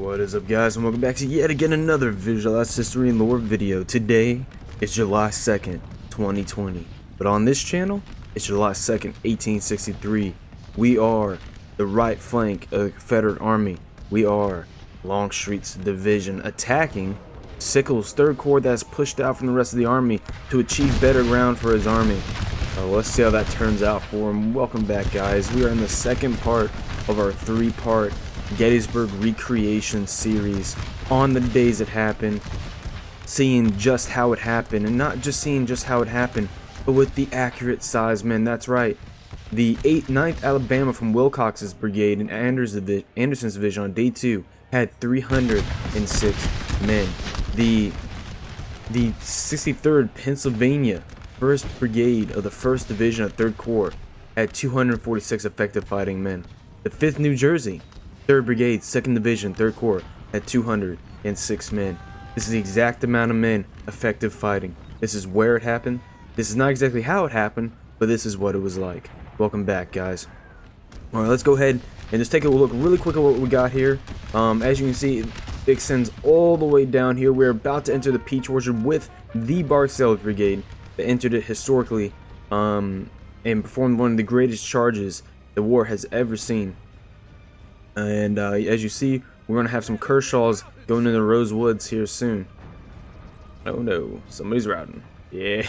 What is up, guys, and welcome back to yet again another Visualized History and Lore video. Today is July 2nd, 2020, but on this channel it's July 2nd, 1863. We are the right flank of the Confederate Army. We are Longstreet's division attacking Sickles' 3rd Corps that's pushed out from the rest of the army to achieve better ground for his army. Let's see how that turns out for him. Welcome back, guys. We are in the second part of our 3-part Gettysburg recreation series on the days it happened, seeing just how it happened, and not just seeing just how it happened, but with the accurate size men. That's right. The 9th Alabama from Wilcox's brigade and Anderson's division on day 2 had 306 men. The 63rd Pennsylvania 1st Brigade of the 1st Division of 3rd Corps had 246 effective fighting men. The 5th New Jersey 3rd Brigade 2nd Division 3rd Corps had 206 men. This is the exact amount of men effective fighting. This is where it happened. This is not exactly how it happened, but this is what it was like. Welcome back, guys. Alright, let's go ahead and just take a look really quick at what we got here. As you can see, it extends all the way down here. We're about to enter the Peach Orchard with the Barksdale Brigade that entered it historically and performed one of the greatest charges the war has ever seen. And as you see, we're going to have some Kershaws going into the Rose Woods here soon. Oh no, somebody's routing. Yeah,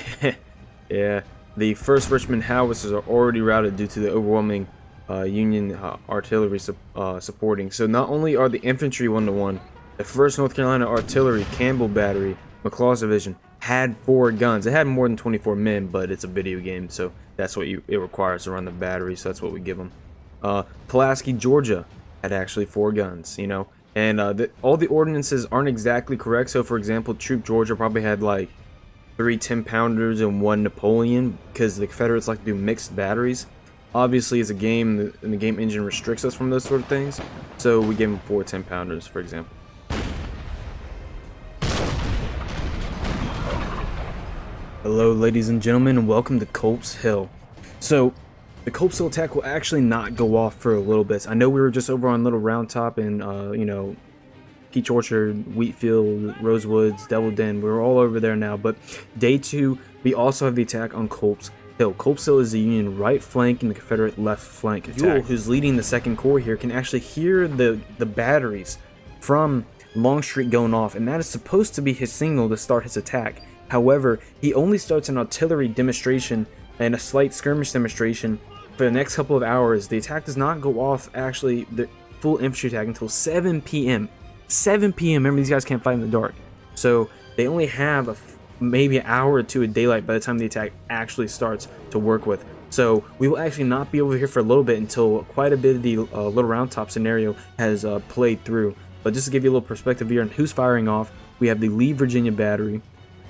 yeah. The 1st Richmond howitzers are already routed due to the overwhelming Union artillery supporting. So not only are the infantry 1-to-1, the 1st North Carolina Artillery Campbell Battery, McLaw's division, had 4 guns. It had more than 24 men, but it's a video game, so that's what it requires to run the battery, so that's what we give them. Pulaski, Georgia had actually 4 guns, you know, and all the ordinances aren't exactly correct. So for example, Troop Georgia probably had like 3 10-pounders and 1 Napoleon, because the Confederates like to do mixed batteries. Obviously, it's a game, and the game engine restricts us from those sort of things, so we gave them 4 10-pounders, for example. Hello, ladies and gentlemen, and welcome to Culp's Hill. So, the Culp's Hill attack will actually not go off for a little bit. I know we were just over on Little Round Top and, you know, Peach Orchard, Wheatfield, Rosewoods, Devil Den. We're all over there now, but day 2, we also have the attack on Culp's Hill. Culp's Hill is the Union right flank and the Confederate left flank attack. Ewell, who's leading the 2nd Corps here, can actually hear the batteries from Longstreet going off, and that is supposed to be his signal to start his attack. However, he only starts an artillery demonstration and a slight skirmish demonstration for the next couple of hours. The attack does not go off, actually, the full infantry attack, until 7 p.m. 7 p.m. Remember, these guys can't fight in the dark. So they only have maybe an hour or 2 of daylight by the time the attack actually starts to work with. So we will actually not be over here for a little bit until quite a bit of the Little Round Top scenario has played through. But just to give you a little perspective here on who's firing off, we have the Lee, Virginia Battery.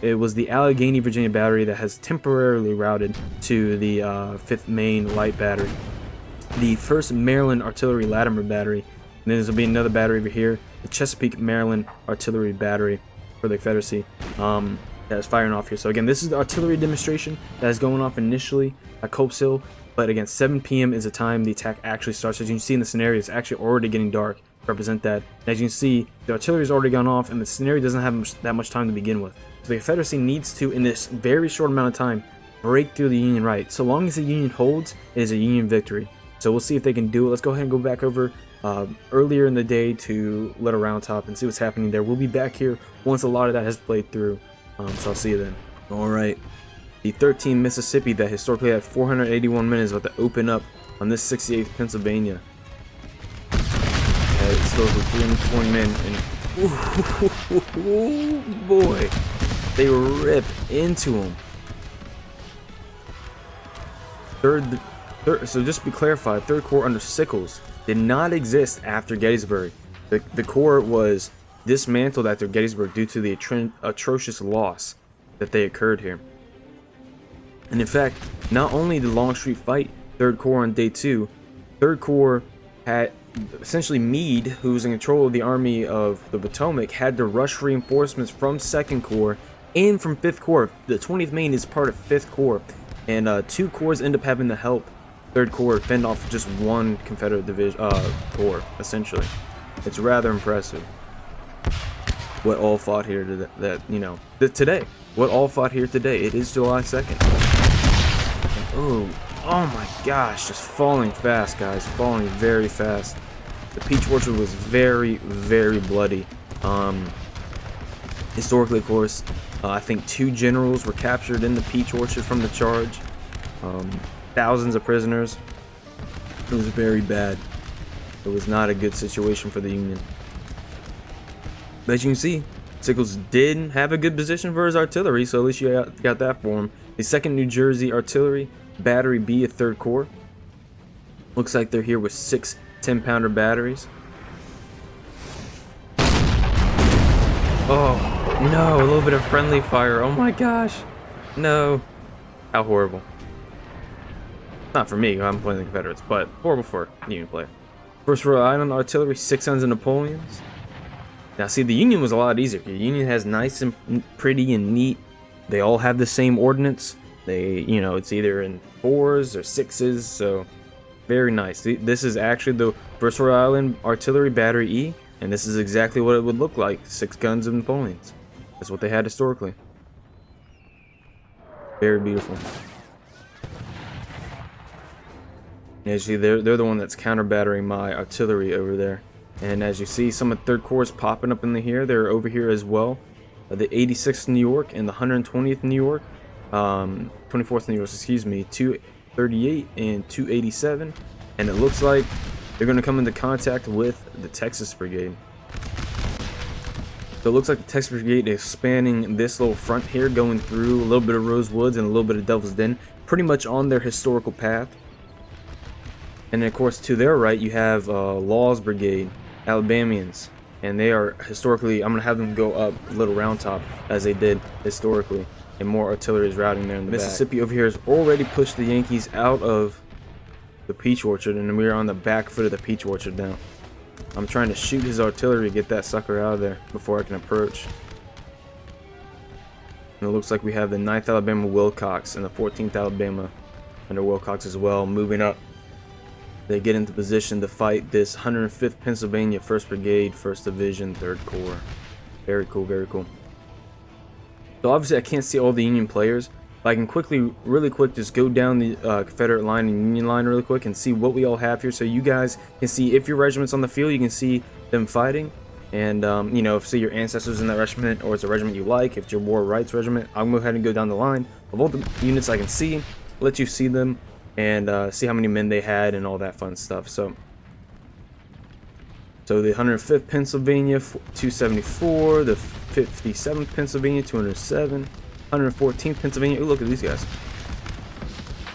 It was the Allegheny, Virginia Battery that has temporarily routed to the 5th Maine Light Battery. The 1st Maryland Artillery Latimer Battery. And then there's will be another battery over here, the Chesapeake, Maryland Artillery Battery for the Confederacy that is firing off here. So again, this is the artillery demonstration that is going off initially at Culp's Hill. But again, 7 p.m. is the time the attack actually starts. As you can see in the scenario, it's actually already getting dark to represent that. And as you can see, the artillery has already gone off, and the scenario doesn't have that much time to begin with. So the Confederacy needs to, in this very short amount of time, break through the Union right. So long as the Union holds, it is a Union victory. So we'll see if they can do it. Let's go ahead and go back over earlier in the day to Little Round Top and see what's happening there. We'll be back here once a lot of that has played through. So I'll see you then. Alright. The 13th Mississippi that historically had 481 men is about to open up on this 68th Pennsylvania. Historically 320 men, and ooh, boy, they rip into them. So just to be clarified, 3rd Corps under Sickles did not exist after Gettysburg. The Corps was dismantled after Gettysburg due to the atrocious loss that they occurred here. And in fact, not only did Longstreet fight 3rd Corps on day 2, 3rd Corps had essentially Meade, who was in control of the Army of the Potomac, had to rush reinforcements from 2nd Corps and from 5th Corps. The 20th Maine is part of 5th Corps, and 2 corps end up having to help 3rd Corps fend off just 1 Confederate division corps, essentially. It's rather impressive. what all fought here today. What all fought here today. It is July 2nd. Oh my gosh, just falling fast, guys. Falling very fast. The Peach Orchard was very, very bloody. Historically, of course, I think 2 generals were captured in the Peach Orchard from the charge. Thousands of prisoners. It was very bad. It was not a good situation for the Union. But as you can see, Sickles did have a good position for his artillery, so at least you got that for him. The 2nd New Jersey Artillery, Battery B of 3rd Corps. Looks like they're here with 6 10-pounder batteries. Oh, no, a little bit of friendly fire. Oh my gosh. No. How horrible. Not for me, I'm playing the Confederates, but horrible for a Union player. 1st Rhode Island Artillery, 6 Sons of Napoleons. Now, see, the Union was a lot easier. The Union has nice and pretty and neat. They all have the same ordnance. It's either in 4s or 6s, so very nice. This is actually the 1st Rhode Island Artillery Battery E, and this is exactly what it would look like. 6 guns of Napoleons. That's what they had historically. Very beautiful. As you see, they're the one that's counter-battering my artillery over there. And as you see, some of 3rd Corps popping up in here. They're over here as well. The 86th New York and the 120th New York. 24th New York, excuse me. 238 and 287. And it looks like they're going to come into contact with the Texas Brigade. So it looks like the Texas Brigade is spanning this little front here, going through a little bit of Rose Woods and a little bit of Devil's Den. Pretty much on their historical path. And then, of course, to their right, you have Law's Brigade, Alabamians. And they are historically, I'm going to have them go up Little Round Top as they did historically. And more artillery is routing there in the Mississippi back. Over here has already pushed the Yankees out of the Peach Orchard. And we're on the back foot of the Peach Orchard now. I'm trying to shoot his artillery to get that sucker out of there before I can approach. And it looks like we have the 9th Alabama Wilcox and the 14th Alabama under Wilcox as well, moving up. They get into position to fight this 105th Pennsylvania 1st Brigade, 1st Division, 3rd Corps. Very cool, very cool. So obviously I can't see all the Union players, but I can really quick, just go down the Confederate line and Union line really quick and see what we all have here. So you guys can see if your regiment's on the field, you can see them fighting. And, if see your ancestors in that regiment, or it's a regiment you like, if it's your War Rights Regiment, I'll go ahead and go down the line of all the units I can see, let you see them. And see how many men they had and all that fun stuff. So the 105th Pennsylvania, 274. The 57th Pennsylvania, 207. 114th Pennsylvania. Ooh, look at these guys.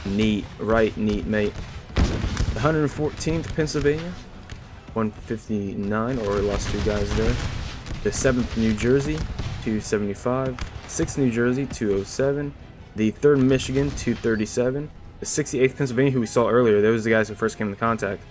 Neat, right, neat, mate. The 114th Pennsylvania, 159. Or lost 2 guys there. The 7th New Jersey, 275. 6th New Jersey, 207. The 3rd Michigan, 237. The 68th Pennsylvania, who we saw earlier, those are the guys who first came into contact,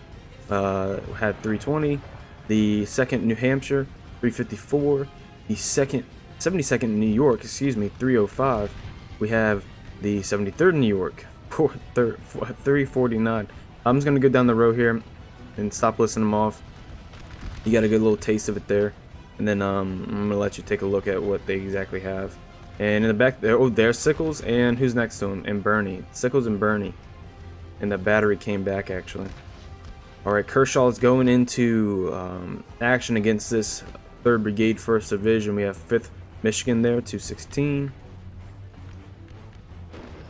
had 320. The 2nd New Hampshire, 354. The 72nd New York, 305. We have the 73rd New York, 349. I'm just going to go down the row here and stop listing them off. You got a good little taste of it there. And then I'm going to let you take a look at what they exactly have. And in the back there, there's Sickles, and who's next to him? And Bernie. Sickles and Bernie. And the battery came back, actually. Alright, Kershaw is going into action against this 3rd Brigade, 1st Division. We have 5th Michigan there, 216.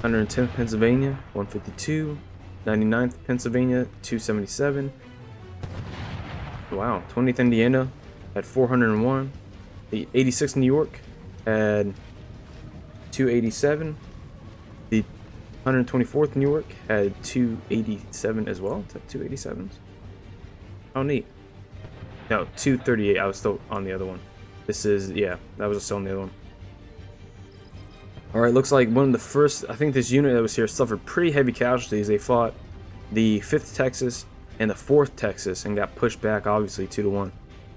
110th Pennsylvania, 152. 99th Pennsylvania, 277. Wow, 20th Indiana had 401. The 86th New York had 287. The 124th New York had 287 as well. 287s. Oh, neat. No, 238. I was still on the other one. This is, yeah, that was still on the other one. Alright, looks like one of the first, I think this unit that was here suffered pretty heavy casualties. They fought the 5th Texas and the 4th Texas and got pushed back, obviously, 2-1.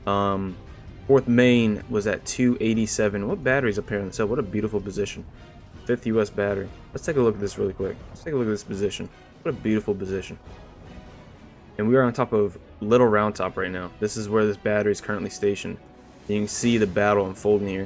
4th Maine was at 287. What batteries up here on the side? What a beautiful position. 5th U.S. Battery. Let's take a look at this really quick. Let's take a look at this position. What a beautiful position. And we are on top of Little Round Top right now. This is where this battery is currently stationed. You can see the battle unfolding here.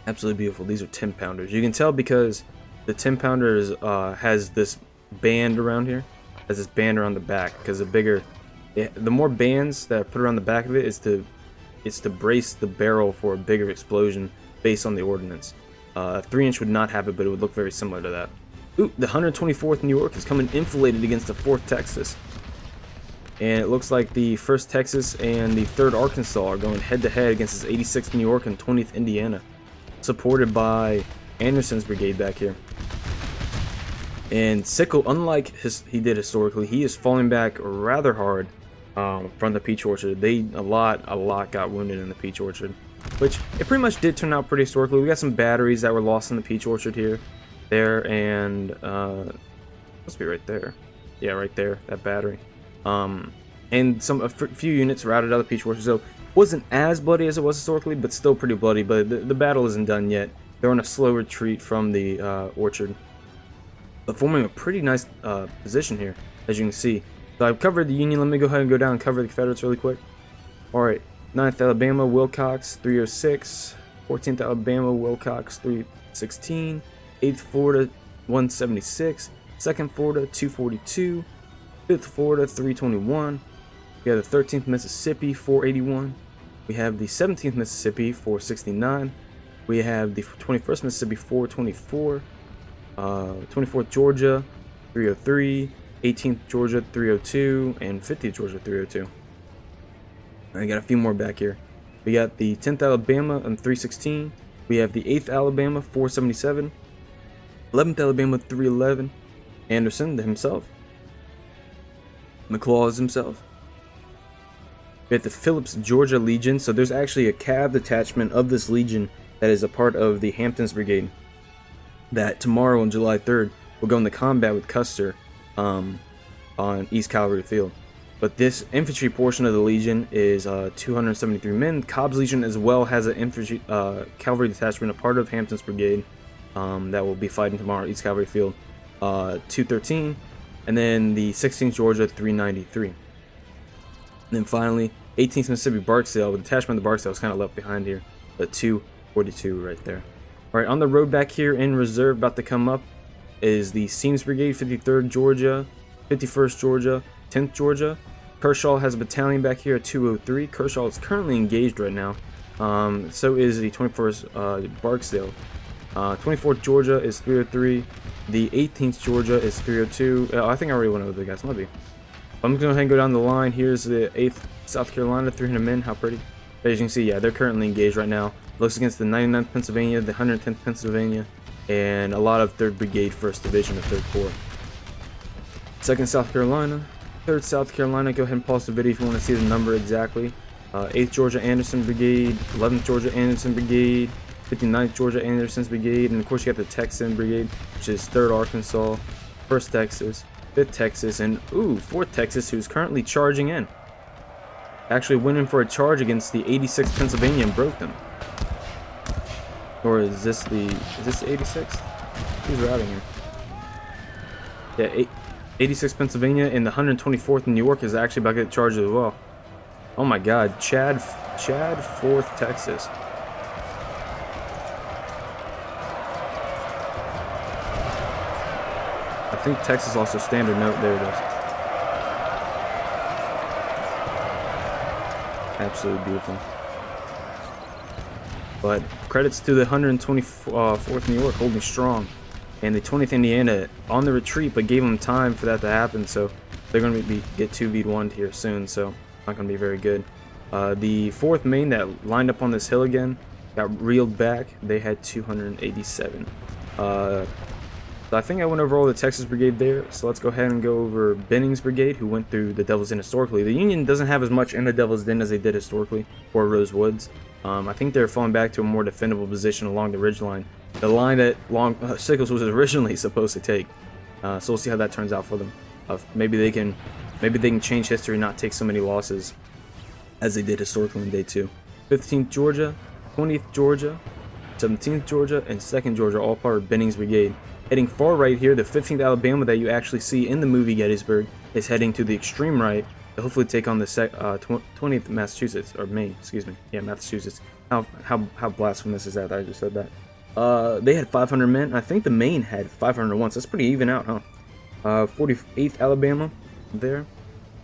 Absolutely beautiful. These are 10 pounders. You can tell because the 10 pounders has this band around here, has this band around the back, because the more bands that are put around the back of it is to brace the barrel for a bigger explosion based on the ordnance. 3-inch would not have it, but it would look very similar to that. Ooh, the 124th New York is coming enfiladed against the 4th Texas. And it looks like the 1st Texas and the 3rd Arkansas are going head-to-head against this 86th New York and 20th Indiana, supported by Anderson's brigade back here. And Sickle, unlike he did historically, he is falling back rather hard from the Peach Orchard. A lot got wounded in the Peach Orchard, which it pretty much did turn out pretty historically. We got some batteries that were lost in the Peach Orchard here, there, and must be right there. Yeah, right there, that battery. And a few units routed out of the Peach Orchard, so wasn't as bloody as it was historically, but still pretty bloody. But the battle isn't done yet. They're on a slow retreat from the orchard, but forming a pretty nice position here, as you can see. So I've covered the Union. Let me go ahead and go down and cover the Confederates really quick. Alright, 9th Alabama, Wilcox, 306. 14th Alabama, Wilcox, 316. 8th Florida, 176. 2nd Florida, 242. 5th Florida, 321. We have the 13th Mississippi, 481. We have the 17th Mississippi, 469. We have the 21st Mississippi, 424. 24th Georgia, 303. 18th Georgia, 302. And 50th Georgia, 302. I got a few more back here. We got the 10th Alabama and 316. We have the 8th Alabama, 477. 11th Alabama, 311. Anderson himself. McLaws himself. We have the Phillips, Georgia Legion. So there's actually a cav detachment of this legion that is a part of the Hampton's Brigade that tomorrow on July 3rd will go into combat with Custer on East Cavalry Field. But this infantry portion of the Legion is 273 men. Cobb's Legion as well has an infantry cavalry detachment, a part of Hampton's Brigade, that will be fighting tomorrow at East Cavalry Field, 213. And then the 16th Georgia, 393. And then finally, 18th Mississippi Barksdale. The detachment of the Barksdale is kind of left behind here, but 242 right there. All right, on the road back here in reserve, about to come up, is the Seams Brigade, 53rd Georgia, 51st Georgia, 10th Georgia. Kershaw has a battalion back here at 203. Kershaw is currently engaged right now. So is the 21st Barksdale. 24th Georgia is 303. The 18th Georgia is 302. I think I already went over the guys. Might be. I'm just going to go ahead and go down the line. Here's the 8th South Carolina, 300 men. How pretty. As you can see, yeah, they're currently engaged right now. Looks against the 99th Pennsylvania, the 110th Pennsylvania, and a lot of 3rd Brigade, 1st Division of 3rd Corps. 2nd South Carolina, 3rd South Carolina. Go ahead and pause the video if you want to see the number exactly. 8th Georgia Anderson Brigade, 11th Georgia Anderson Brigade, 59th Georgia Anderson's Brigade, and of course you got the Texan Brigade, which is 3rd Arkansas, 1st Texas, 5th Texas, and 4th Texas, who's currently charging in. Actually went in for a charge against the 86th Pennsylvania and broke them. Or is this the 86th? Who's routing here? Yeah, 86th Pennsylvania and the 124th in New York is actually about to get charged as well. Oh my God, Chad 4th Texas. I think Texas also standard note. There it is. Absolutely beautiful. But credits to the 124th New York holding strong, and the 20th Indiana on the retreat, but gave them time for that to happen. So they're going to get 2v1'd here soon. So not going to be very good. The 4th Maine that lined up on this hill again got reeled back. They had 287. So I think I went over all the Texas Brigade there, so let's go ahead and go over Benning's Brigade, who went through the Devil's Den historically. The Union doesn't have as much in the Devil's Den as they did historically, or Rose Woods. I think they're falling back to a more defendable position along the ridgeline, the line that Sickles was originally supposed to take. So we'll see how that turns out for them. Maybe they can change history and not take so many losses as they did historically in Day 2. 15th Georgia, 20th Georgia, 17th Georgia, and 2nd Georgia, all part of Benning's Brigade. Heading far right here, the 15th Alabama that you actually see in the movie Gettysburg is heading to the extreme right, hopefully take on the 20th Massachusetts, or Maine, excuse me. Yeah, Massachusetts. How blasphemous is that I just said that? They had 500 men. I think the Maine had 501, so that's pretty even out, huh? 48th Alabama there.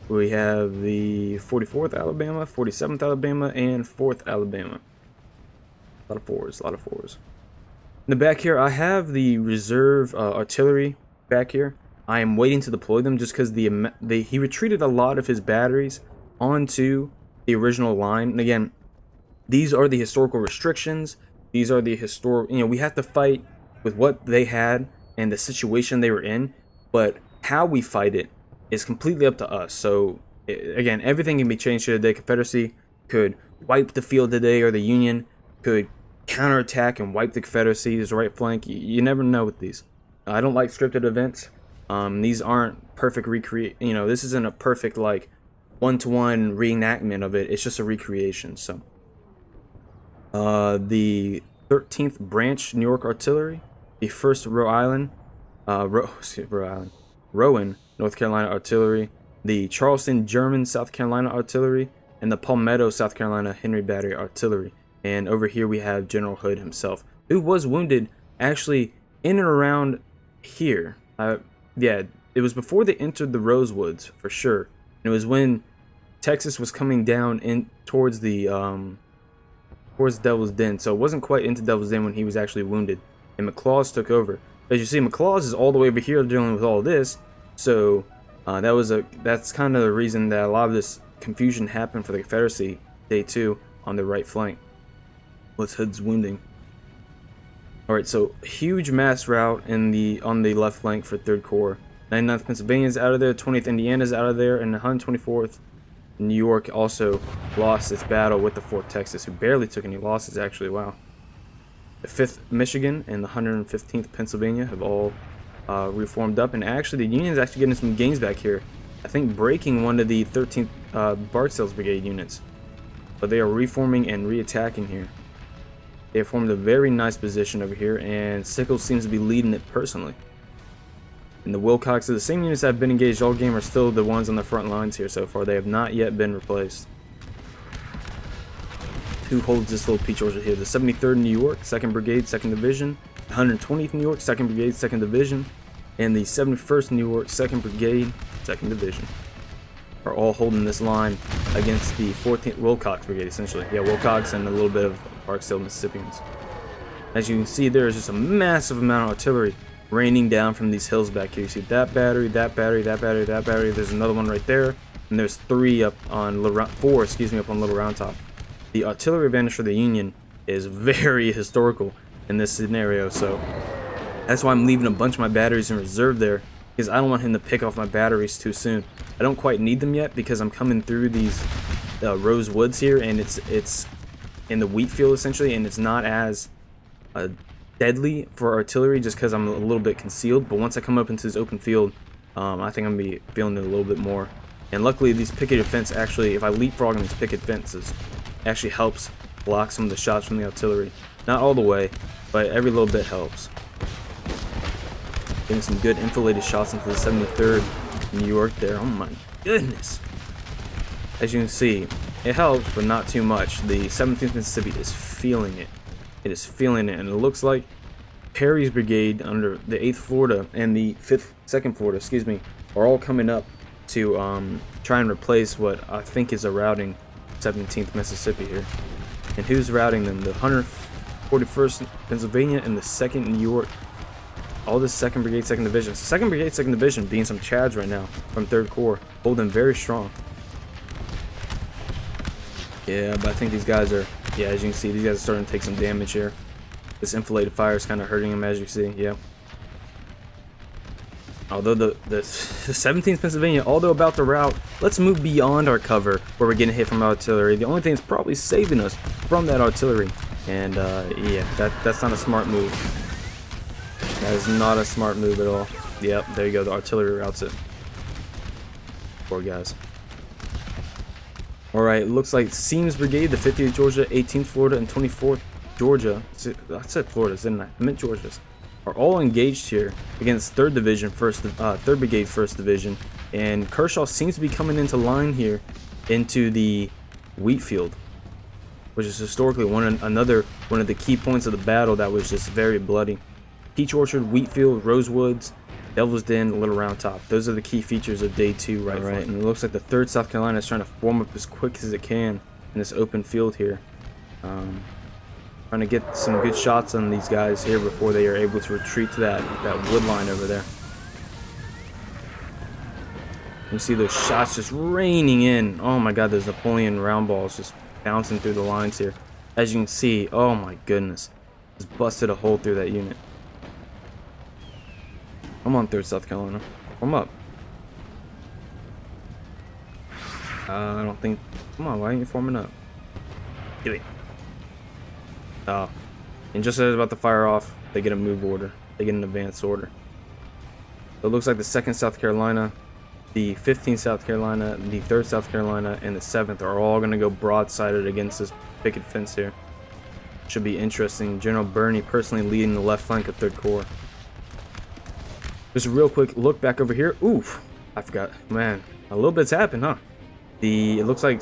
We have the 44th Alabama, 47th Alabama, and 4th Alabama. A lot of fours, a lot of fours. In the back here, I have the reserve artillery back here. I am waiting to deploy them just because he retreated a lot of his batteries onto the original line. And again, these are the historical restrictions. These are the we have to fight with what they had and the situation they were in. But how we fight it is completely up to us. So, again, everything can be changed today. The Confederacy could wipe the field today, or the Union could counterattack and wipe the Confederacy's right flank. You never know with these. I don't like scripted events. These aren't perfect this isn't a perfect like one-to-one reenactment of it. It's just a recreation. So the 13th Branch New York Artillery, the 1st Rowan North Carolina Artillery, the Charleston German South Carolina Artillery, and the Palmetto South Carolina Henry Battery Artillery. And over here we have General Hood himself, who was wounded actually in and around here. Yeah, it was before they entered the Rosewoods for sure. And it was when Texas was coming down in towards Devil's Den. So it wasn't quite into Devil's Den when he was actually wounded, and McLaws took over. As you see, McLaws is all the way over here dealing with all this. So that's kind of the reason that a lot of this confusion happened for the Confederacy day 2 on the right flank with Hood's wounding. Alright, so huge mass rout on the left flank for 3rd Corps. 99th Pennsylvania is out of there, 20th Indiana is out of there, and the 124th New York also lost its battle with the 4th Texas, who barely took any losses actually. Wow. The 5th Michigan and the 115th Pennsylvania have all reformed up, and actually the Union's actually getting some gains back here. I think breaking one of the 13th Barksdale's Brigade units, but they are reforming and reattacking here. They have formed a very nice position over here, and Sickles seems to be leading it personally. And the Wilcox, the same units that have been engaged all game, are still the ones on the front lines here so far. They have not yet been replaced. Who holds this little peach orchard here? The 73rd New York, 2nd Brigade, 2nd Division, 120th New York, 2nd Brigade, 2nd Division, and the 71st New York, 2nd Brigade, 2nd Division are all holding this line against the 14th Wilcox Brigade, essentially. Yeah, Wilcox and a little bit of Barksdale Mississippians. As you can see, there is just a massive amount of artillery raining down from these hills back here. You see that battery, that battery, that battery, that battery. There's another one right there, and there's 4 up on Little Round Top. The artillery advantage for the Union is very historical in this scenario, so that's why I'm leaving a bunch of my batteries in reserve there, because I don't want him to pick off my batteries too soon. I don't quite need them yet because I'm coming through these Rose Woods here, and it's in the wheat field essentially, and it's not as deadly for artillery just because I'm a little bit concealed. But once I come up into this open field, I think I'm gonna be feeling it a little bit more. And luckily, these picketed fence actually, if I leapfrog on these picket fences, actually helps block some of the shots from the artillery. Not all the way, but every little bit helps. Getting some good enfiladed shots into the 73rd New York there. Oh my goodness. As you can see, it helps, but not too much. The 17th Mississippi is feeling it. It is feeling it, and it looks like Perry's brigade under the 8th Florida and the 2nd Florida, excuse me, are all coming up to try and replace what I think is a routing 17th Mississippi here. And who's routing them? The 141st Pennsylvania and the 2nd New York. All this 2nd Brigade, 2nd Division. 2nd Brigade, 2nd Division being some Chads right now from 3rd Corps, holding very strong. Yeah, but I think these guys are, yeah, as you can see, these guys are starting to take some damage here. This enfiladed fire is kind of hurting them, as you see, yeah. Although the 17th Pennsylvania, although about to rout, let's move beyond our cover where we're getting hit from artillery. The only thing that's probably saving us from that artillery. And yeah, that's not a smart move. That is not a smart move at all. Yep, there you go, the artillery routs it. Poor guys. Alright, looks like Seams Brigade, the 50th Georgia, 18th Florida, and 24th Georgia. I said Florida's, didn't I? I meant Georgia's. are all engaged here against 3rd Division, 3rd Brigade, 1st Division, and Kershaw seems to be coming into line here into the wheat field, which is historically one of the key points of the battle that was just very bloody. Peach Orchard, Wheatfield, Rosewoods, Devil's Den, Little Round Top. Those are the key features of day 2 right. And it looks like the 3rd South Carolina is trying to form up as quick as it can in this open field here. Trying to get some good shots on these guys here before they are able to retreat to that wood line over there. You see those shots just raining in. Oh my god, those Napoleon round balls just bouncing through the lines here. As you can see, oh my goodness. Just busted a hole through that unit. Come on, 3rd South Carolina. Form up. I don't think... Come on, why aren't you forming up? Get it. Oh. And just as I was about to fire off, they get a move order. They get an advance order. So it looks like the 2nd South Carolina, the 15th South Carolina, the 3rd South Carolina, and the 7th are all going to go broadsided against this picket fence here. Should be interesting. General Birney personally leading the left flank of 3rd Corps. Just a real quick look back over here. Oof, I forgot. Man, a little bit's happened, huh? It looks like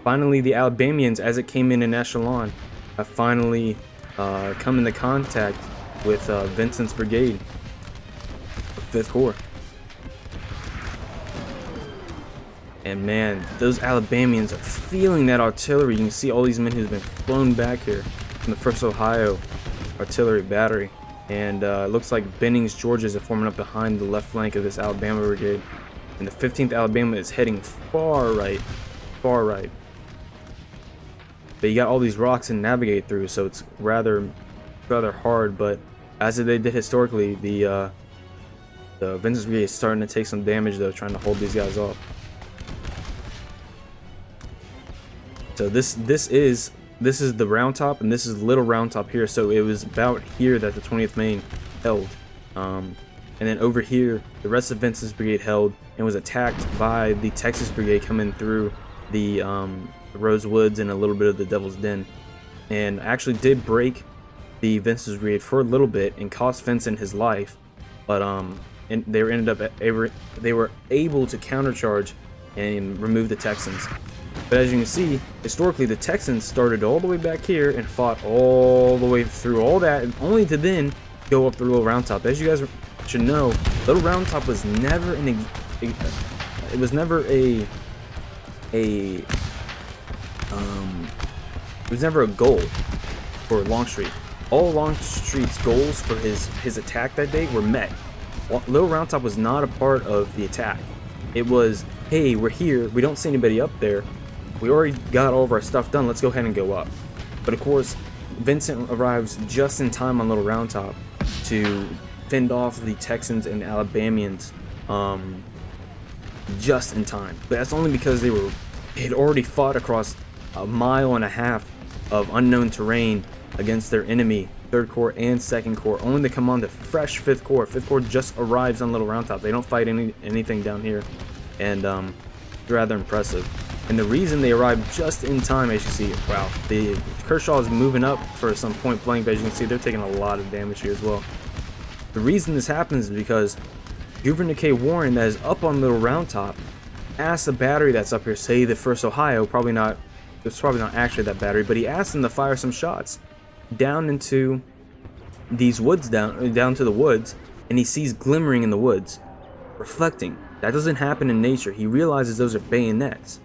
finally the Alabamians, as it came in echelon, have finally come into contact with Vincent's brigade of 5th Corps. And man, those Alabamians are feeling that artillery. You can see all these men who've been flown back here from the 1st Ohio Artillery Battery. And it looks like Benning's Georges are forming up behind the left flank of this Alabama brigade. And the 15th Alabama is heading far right. Far right. But you got all these rocks to navigate through, so it's rather hard. But as they did historically, the Vincent's brigade is starting to take some damage, though, trying to hold these guys off. So this is the Round Top, and this is Little Round Top here. So it was about here that the 20th Maine held, and then over here the rest of Vincent's brigade held and was attacked by the Texas brigade coming through the Rosewoods and a little bit of the Devil's Den, and actually did break the Vincent's brigade for a little bit and cost Vincent his life, but and they were able to countercharge and remove the Texans. But as you can see, historically, the Texans started all the way back here and fought all the way through all that, and only to then go up the Little Round Top. As you guys should know, Little Round Top was never a goal for Longstreet. All Longstreet's goals for his attack that day were met. Little Round Top was not a part of the attack. It was, hey, we're here, we don't see anybody up there, we already got all of our stuff done, let's go ahead and go up. But of course, Vincent arrives just in time on Little Round Top to fend off the Texans and Alabamians just in time. But that's only because they had already fought across a mile and a half of unknown terrain against their enemy, 3rd Corps and 2nd Corps, only to come on to fresh 5th Corps. 5th Corps just arrives on Little Round Top. They don't fight anything down here, and it's rather impressive. And the reason they arrived just in time, as you see, wow, the Kershaw is moving up for some point blank, but as you can see, they're taking a lot of damage here as well. The reason this happens is because Gouverneur K. Warren, that is up on Little Round Top, asked the battery that's up here, say the 1st Ohio, it's probably not actually that battery, but he asked them to fire some shots down into these woods, down to the woods, and he sees glimmering in the woods, reflecting. That doesn't happen in nature. He realizes those are bayonets.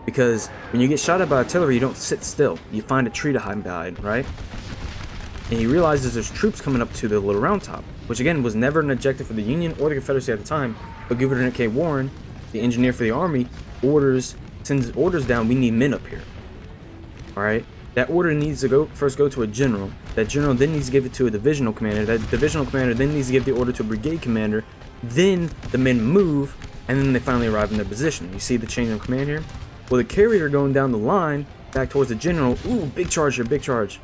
Because when you get shot at by artillery, you don't sit still. You find a tree to hide behind, right? And he realizes there's troops coming up to the Little Round Top, which again was never an objective for the Union or the Confederacy at the time. But Gouverneur K. Warren, the engineer for the Army, sends orders down, we need men up here. Alright? That order needs to first go to a general. That general then needs to give it to a divisional commander. That divisional commander then needs to give the order to a brigade commander. Then the men move, and then they finally arrive in their position. You see the chain of command here? Well, the carrier going down the line, back towards the general, ooh, big charge here, big charge.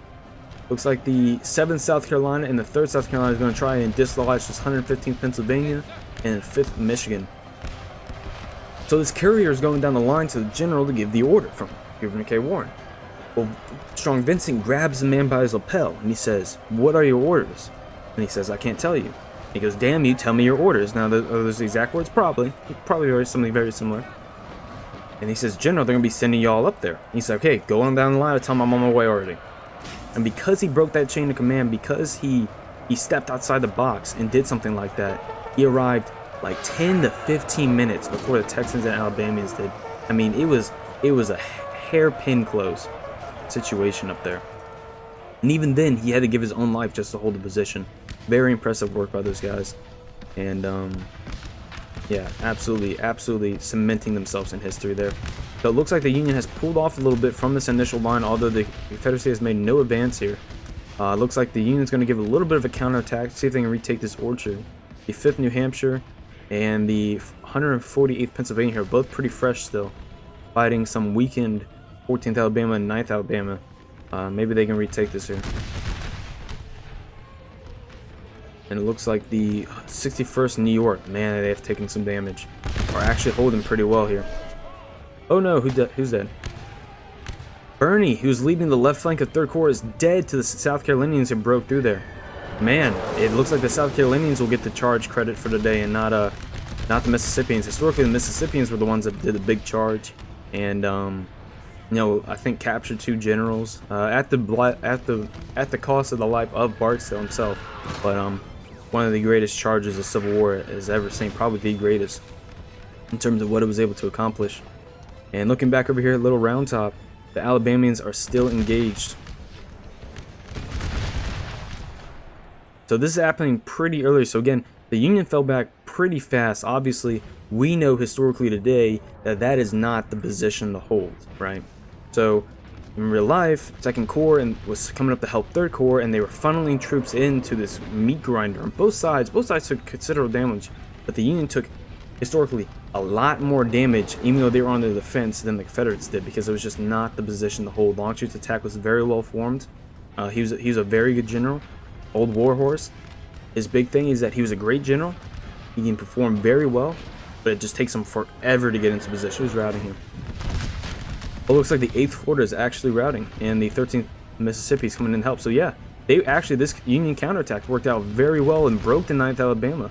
Looks like the 7th South Carolina and the 3rd South Carolina is going to try and dislodge this 115th Pennsylvania and 5th Michigan. So this carrier is going down the line to the general to give the order from Gouverneur K. Warren. Well, Strong Vincent grabs the man by his lapel and he says, "What are your orders?" And he says, I can't tell you. He goes, damn you, tell me your orders. Now, those exact words? Probably something very similar. And he says, General, they're going to be sending y'all up there. He said, okay, go on down the line, tell him I'm on my way already. And because he broke that chain of command, because he stepped outside the box and did something like that, he arrived like 10 to 15 minutes before the Texans and Alabamians did. I mean, it was a hairpin close situation up there. And even then, he had to give his own life just to hold the position. Very impressive work by those guys. And, yeah, absolutely cementing themselves in history there. So it looks like the Union has pulled off a little bit from this initial line, although the Confederacy has made no advance here. Looks like the Union's going to give a little bit of a counterattack, see if they can retake this orchard. The 5th New Hampshire and the 148th Pennsylvania are both pretty fresh still, fighting some weakened 14th Alabama and 9th Alabama. Maybe they can retake this here. And it looks like the 61st New York, man, they have taken some damage. Are actually holding pretty well here. Oh no, who's dead? Birney, who's leading the left flank of 3rd Corps, is dead to the South Carolinians who broke through there. Man, it looks like the South Carolinians will get the charge credit for today and not the Mississippians. Historically, the Mississippians were the ones that did the big charge, and you know, I think captured 2 generals at the cost of the life of Barksdale himself. But one of the greatest charges the Civil War has ever seen, probably the greatest in terms of what it was able to accomplish. And looking back over here at Little Round Top, the Alabamians are still engaged. So this is happening pretty early. So again, the Union fell back pretty fast. Obviously, we know historically today that that is not the position to hold, right? So in real life, 2nd Corps was coming up to help 3rd Corps, and they were funneling troops into this meat grinder on both sides. Both sides took considerable damage, but the Union took historically a lot more damage, even though they were on the defense, than the Confederates did, because it was just not the position to hold. Longstreet's attack was very well formed. He was a very good general, old warhorse. His big thing is that he was a great general. He can perform very well, but it just takes him forever to get into position. Who's routing here? Well, it looks like the 8th Florida is actually routing, and the 13th Mississippi is coming in to help. So yeah, this Union counterattack worked out very well and broke the 9th Alabama.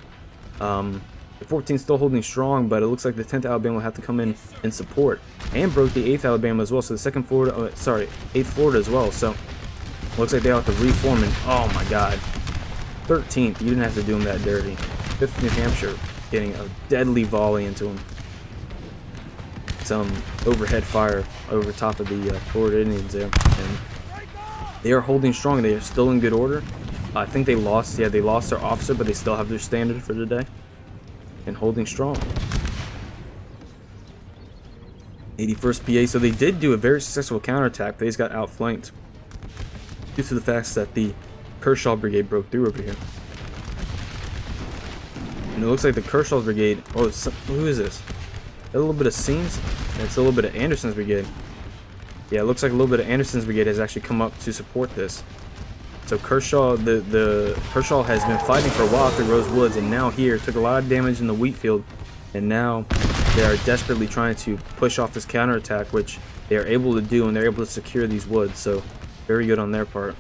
The 14th still holding strong, but it looks like the 10th Alabama will have to come in and support, and broke the 8th Alabama as well. So the 2nd Florida, 8th Florida as well. So it looks like they have to reform. And oh my God, 13th, you didn't have to do them that dirty. 5th New Hampshire getting a deadly volley into them. Some overhead fire over top of the Florida Indians there, and they are holding strong. They are still in good order. I think they lost. Yeah, they lost their officer, but they still have their standard for today, and holding strong. 81st PA. So they did do a very successful counterattack. They just got outflanked due to the fact that the Kershaw Brigade broke through over here. And it looks like the Kershaw's Brigade. Oh, who is this? A little bit of Scenes. It's a little bit of Anderson's Brigade. Yeah, it looks like a little bit of Anderson's Brigade has actually come up to support this. So Kershaw, the Kershaw has been fighting for a while through Rose Woods, and now here took a lot of damage in the wheat field, and now they are desperately trying to push off this counterattack, which they are able to do, and they're able to secure these woods. So very good on their part.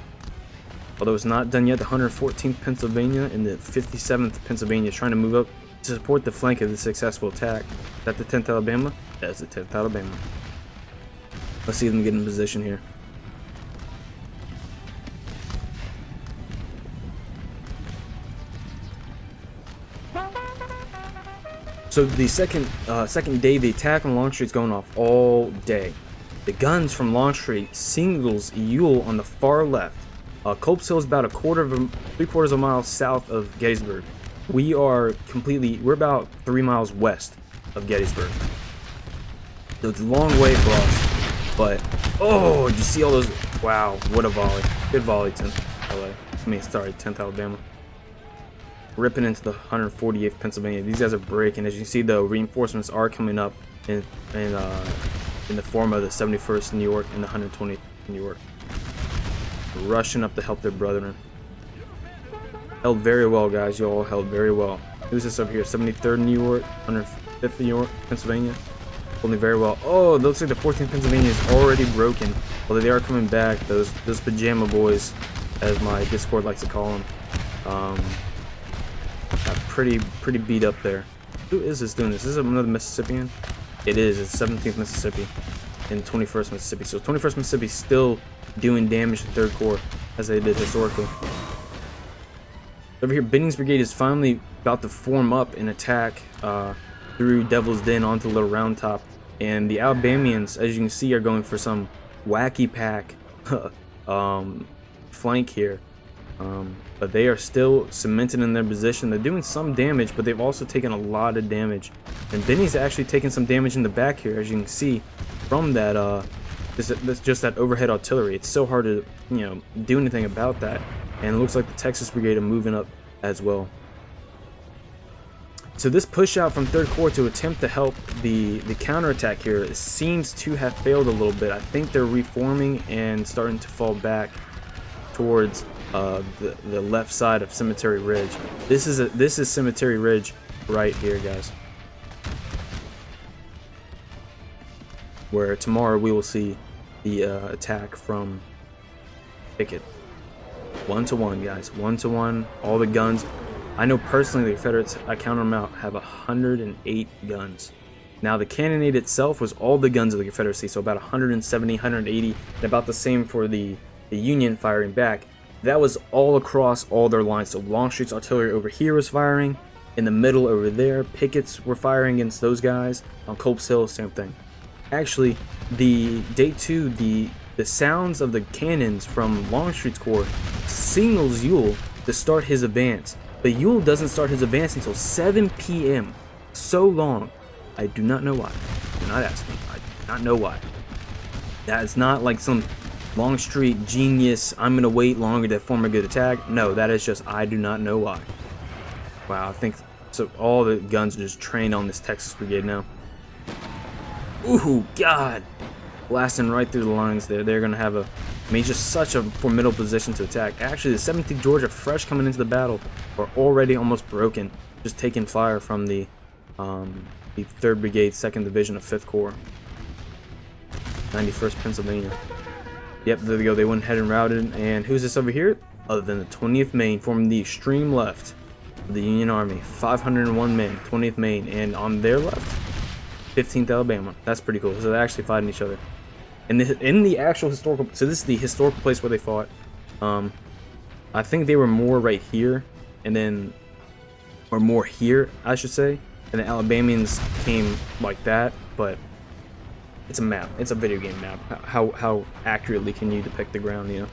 Although it's not done yet, the 114th Pennsylvania and the 57th Pennsylvania is trying to move up to support the flank of the successful attack. Is that the 10th Alabama? That's the 10th Alabama. Let's see them get in position here. So the second day, the attack on Longstreet's going off all day. The guns from Longstreet singles Ewell on the far left. Culp's Hill is about 3/4 of a mile south of Gettysburg. We're about 3 miles west of Gettysburg. So it's a long way for us, but oh, did you see all those? Wow, what a volley. Good volley, 10th Alabama. Ripping into the 148th Pennsylvania. These guys are breaking. As you see, the reinforcements are coming up in the form of the 71st New York and the 120th New York. Rushing up to help their brethren. Held very well, guys. You all held very well. Who's this over here? 73rd New York, 105th New York, Pennsylvania. Holding very well. Oh, it looks like the 14th Pennsylvania is already broken. Although they are coming back. Those pajama boys, as my Discord likes to call them. Got pretty beat up there. Who is this doing this? Is this another Mississippian? It is. It's 17th Mississippi and 21st Mississippi. So 21st Mississippi still doing damage to 3rd Corps as they did historically. Over here, Benning's brigade is finally about to form up and attack through Devil's Den onto Little Round Top, and the Alabamians, as you can see, are going for some wacky pack flank here. But they are still cemented in their position. They're doing some damage, but they've also taken a lot of damage. And Benny's actually taking some damage in the back here, as you can see from that just that overhead artillery. It's so hard to, you know, do anything about that. And it looks like the Texas Brigade are moving up as well. So this push out from 3rd Corps to attempt to help the counterattack here seems to have failed a little bit. I think they're reforming and starting to fall back towards the left side of Cemetery Ridge. This is Cemetery Ridge right here, guys, where tomorrow we will see the attack from Pickett. 1-to-1, guys. 1-to-1. All the guns. I know personally the Confederates, I counted them out, have 108 guns. Now the cannonade itself was all the guns of the Confederacy, so about 170, 180, and about the same for the Union firing back. That was all across all their lines. So Longstreet's artillery over here was firing. In the middle over there, Pickett's were firing against those guys. On Culp's Hill, same thing. Actually, the day 2, the sounds of the cannons from Longstreet's corps signals Ewell to start his advance. But Ewell doesn't start his advance until 7 p.m. So long. I do not know why. Do not ask me. I do not know why. That's not like some Longstreet genius, I'm going to wait longer to form a good attack. No, that is just, I do not know why. Wow, I think, so all the guns are just trained on this Texas Brigade now. Ooh, God. Blasting right through the lines there. They're going to have just such a formidable position to attack. Actually, the 17th Georgia, fresh coming into the battle, are already almost broken. Just taking fire from the 3rd Brigade, 2nd Division of 5th Corps. 91st Pennsylvania. Yep, there they go. They went ahead and routed. And who's this over here? Other than the 20th Maine, forming the extreme left of the Union Army. 501 men, 20th Maine. And on their left, 15th Alabama. That's pretty cool. So they're actually fighting each other. And in the actual historical... So this is the historical place where they fought. I think they were more right here. And then... Or more here, I should say. And the Alabamians came like that. But... It's a map. It's a video game map. How accurately can you depict the ground, you know?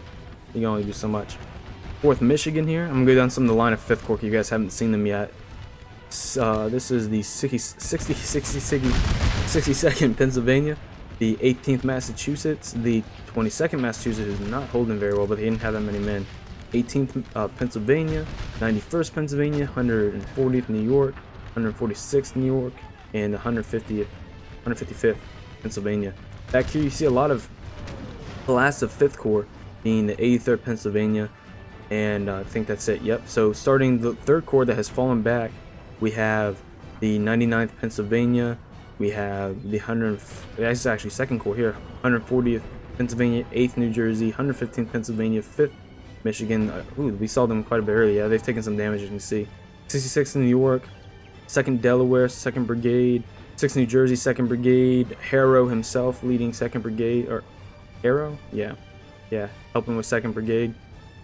You can only do so much. 4th Michigan here. I'm going to go down some of the line of 5th Corps. You guys haven't seen them yet. This is the 62nd Pennsylvania. The 18th Massachusetts. The 22nd Massachusetts is not holding very well, but they didn't have that many men. 18th Pennsylvania. 91st Pennsylvania. 140th New York. 146th New York. And 155th. Pennsylvania. Back here you see a lot of the last of 5th Corps being the 83rd Pennsylvania, and I think that's it. Yep. So starting the 3rd Corps that has fallen back, we have the 99th Pennsylvania, we have the that's actually 2nd Corps here, 140th Pennsylvania, 8th New Jersey, 115th Pennsylvania, 5th Michigan. Ooh, we saw them quite a bit earlier. Yeah, they've taken some damage, as you can see. 66th New York, 2nd Delaware, 2nd Brigade, 6th New Jersey, 2nd Brigade, Harrow himself leading 2nd Brigade, or Harrow? Yeah, helping with 2nd Brigade.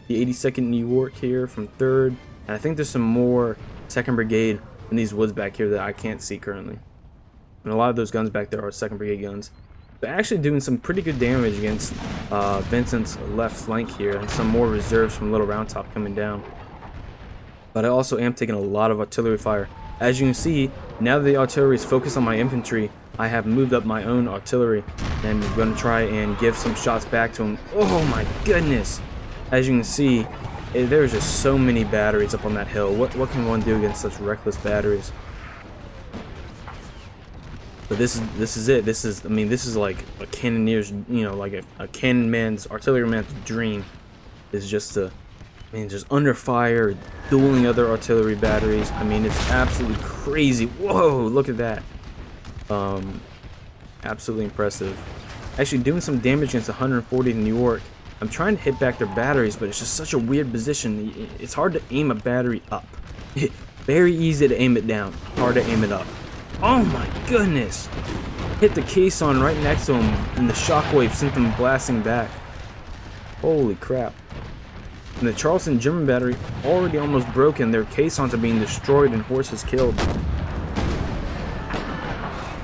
The 82nd New York here from 3rd, and I think there's some more 2nd Brigade in these woods back here that I can't see currently. And a lot of those guns back there are 2nd Brigade guns. They're actually doing some pretty good damage against Vincent's left flank here, and some more reserves from Little Round Top coming down. But I also am taking a lot of artillery fire. As you can see, now that the artillery is focused on my infantry, I have moved up my own artillery, and I'm going to try and give some shots back to them. Oh my goodness! As you can see, there's just so many batteries up on that hill. What can one do against such reckless batteries? But this is it. This is like a cannoneer's, you know, like a cannon man's, artillery man's dream, is just to, just under fire, dueling other artillery batteries. I mean, it's absolutely crazy. Whoa, look at that. Absolutely impressive. Actually doing some damage against 140 in New York. I'm trying to hit back their batteries, but it's just such a weird position. It's hard to aim a battery up. Very easy to aim it down, hard to aim it up. Oh my goodness! Hit the caisson right next to him, and the shockwave sent them blasting back. Holy crap. And the Charleston German battery already almost broken. Their caissons are being destroyed and horses killed.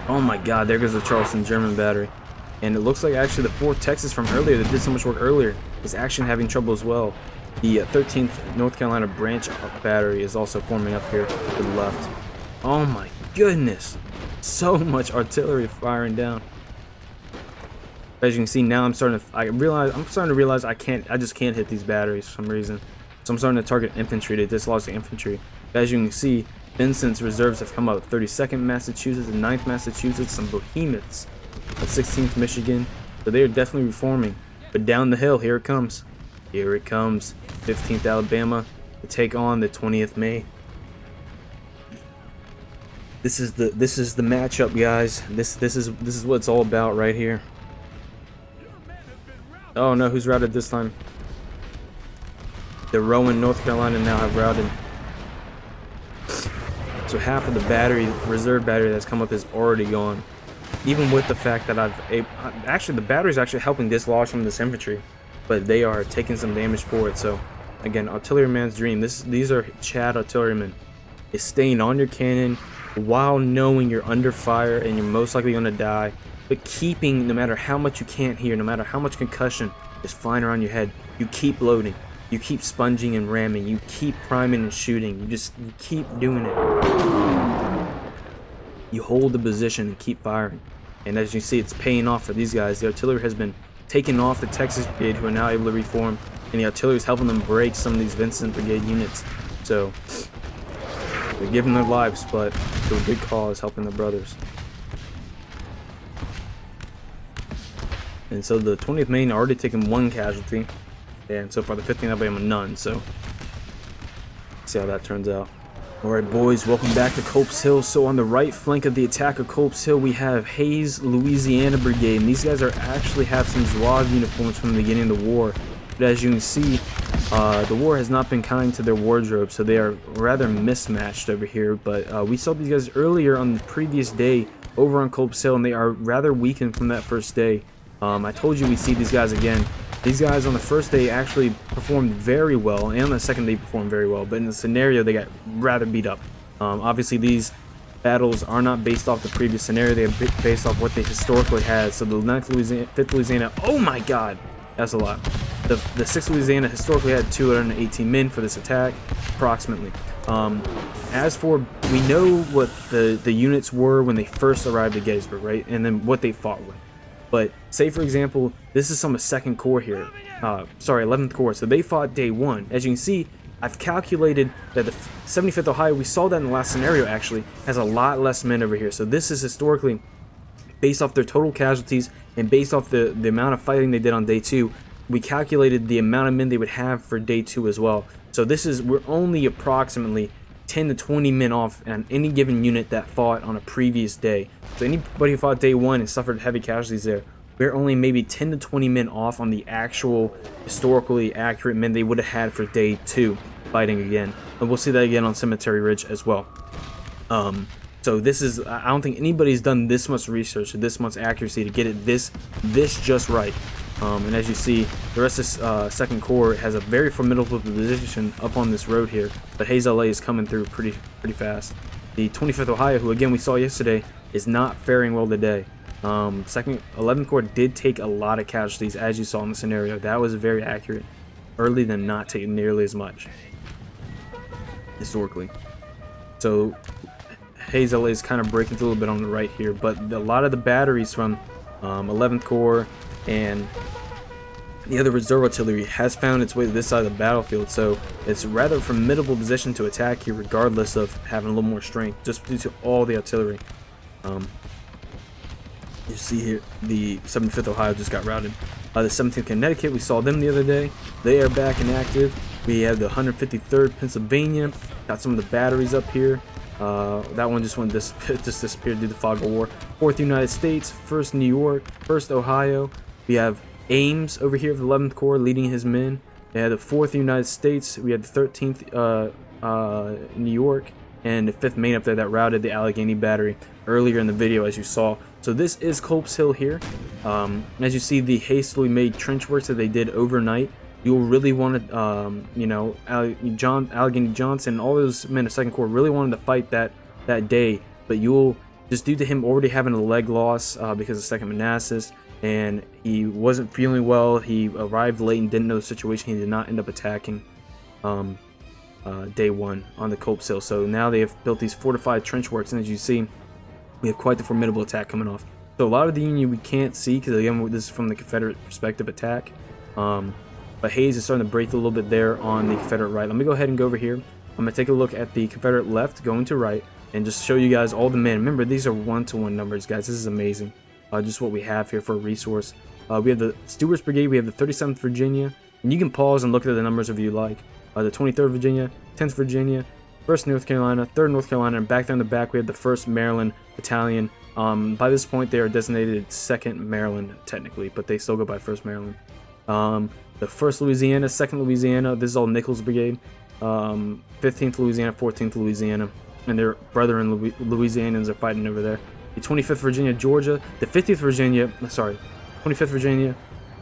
Oh my god, there goes the Charleston German battery. And it looks like actually the 4th Texas from earlier that did so much work earlier is actually having trouble as well. The 13th North Carolina branch battery is also forming up here to the left. Oh my goodness. So much artillery firing down. As you can see now, I'm starting to realize I just can't hit these batteries for some reason. So I'm starting to target infantry to dislodge the infantry. As you can see, Vincent's reserves have come up. 32nd Massachusetts and 9th Massachusetts, some behemoths of 16th Michigan. So they are definitely reforming. But down the hill, here it comes. Here it comes. 15th Alabama to take on the 20th May. This is the matchup, guys. This is what it's all about right here. Oh no, who's routed this time? The Rowan, North Carolina now have routed. So half of the reserve battery that's come up is already gone. Even with the fact that actually the battery's actually helping dislodge some of this infantry, but they are taking some damage for it. So again, artilleryman's dream. These are Chad artillerymen. Is staying on your cannon while knowing you're under fire and you're most likely going to die, but keeping, no matter how much you can't hear, no matter how much concussion is flying around your head, you keep loading, you keep sponging and ramming, you keep priming and shooting, you keep doing it. You hold the position and keep firing. And as you see, it's paying off for these guys. The artillery has been taken off the Texas Brigade, who are now able to reform, and the artillery is helping them break some of these Vincent Brigade units. So they're giving their lives, but to a good cause, helping their brothers. And so the 20th Maine already taken 1 casualty, and so far the 15th Alabama none. So see how that turns out. Alright boys, welcome back to Culp's Hill. So on the right flank of the attack of Culp's Hill, we have Hayes, Louisiana Brigade, and these guys actually have some Zouave uniforms from the beginning of the war. But as you can see, the war has not been kind to their wardrobe, so they are rather mismatched over here. But we saw these guys earlier on the previous day over on Culp's Hill, and they are rather weakened from that first day. I told you we'd see these guys again. These guys on the first day actually performed very well, and on the second day performed very well, but in the scenario they got rather beat up. Obviously these battles are not based off the previous scenario, they are based off what they historically had. So the 9th Louisiana, 5th Louisiana, oh my god, that's a lot. The 6th Louisiana historically had 218 men for this attack, approximately. As for, we know what the units were when they first arrived at Gettysburg, right, and then what they fought with. But say for example, this is some of 2nd Corps here, sorry, 11th Corps, so they fought day 1. As you can see, I've calculated that the 75th Ohio, we saw that in the last scenario actually, has a lot less men over here. So this is historically based off their total casualties and based off the amount of fighting they did on day 2. We calculated the amount of men they would have for day 2 as well. So we're only approximately 10 to 20 men off on any given unit that fought on a previous day. So anybody who fought day 1 and suffered heavy casualties there, we're only maybe 10 to 20 men off on the actual historically accurate men they would have had for day 2 fighting again. And we'll see that again on Cemetery Ridge as well. So this is, I don't think anybody's done this much research, this much accuracy to get it this just right. And as you see, the rest of 2nd Corps has a very formidable position up on this road here, but Hayes LA is coming through pretty fast. The 25th Ohio, who again we saw yesterday, is not faring well today. 11th Corps did take a lot of casualties, as you saw in the scenario. That was very accurate. Early than not taking nearly as much historically. So Hayes LA is kind of breaking through a little bit on the right here, but a lot of the batteries from 11th Corps and the other reserve artillery has found its way to this side of the battlefield, so it's a rather formidable position to attack here regardless of having a little more strength, just due to all the artillery. You see here, the 75th Ohio just got routed. The 17th Connecticut, we saw them the other day. They are back and active. We have the 153rd Pennsylvania, got some of the batteries up here. That one just disappeared due to the fog of war. 4th United States, 1st New York, 1st Ohio. We have Ames over here of the 11th Corps leading his men. They had the 4th United States. We had the 13th New York, and the 5th Maine up there that routed the Allegheny Battery earlier in the video, as you saw. So this is Culp's Hill here. As you see, the hastily made trench works that they did overnight. You'll really want to, you know, Allegheny Johnson and all those men of 2nd Corps really wanted to fight that day, but you'll just due to him already having a leg loss because of 2nd Manassas, and he wasn't feeling well. He arrived late and didn't know the situation. He did not end up attacking day 1 on the Culp's Hill. So now they have built these fortified trench works, and as you see, we have quite the formidable attack coming off. So a lot of the Union we can't see because again this is from the Confederate perspective attack. But Hayes is starting to break a little bit there on the Confederate right. Let me go ahead and go over here. I'm going to take a look at the Confederate left going to right and just show you guys all the men. Remember, these are 1-to-1 numbers, guys. This is amazing. Just what we have here for a resource. We have the Stewart's Brigade. We have the 37th Virginia. And you can pause and look at the numbers if you like. The 23rd Virginia, 10th Virginia, 1st North Carolina, 3rd North Carolina, and back there in the back we have the 1st Maryland Battalion. By this point, they are designated 2nd Maryland, technically, but they still go by 1st Maryland. The 1st Louisiana, 2nd Louisiana, this is all Nichols Brigade, 15th Louisiana, 14th Louisiana, and their brethren Louisianians are fighting over there. The 25th Virginia, Georgia, the 50th Virginia, sorry, 25th Virginia,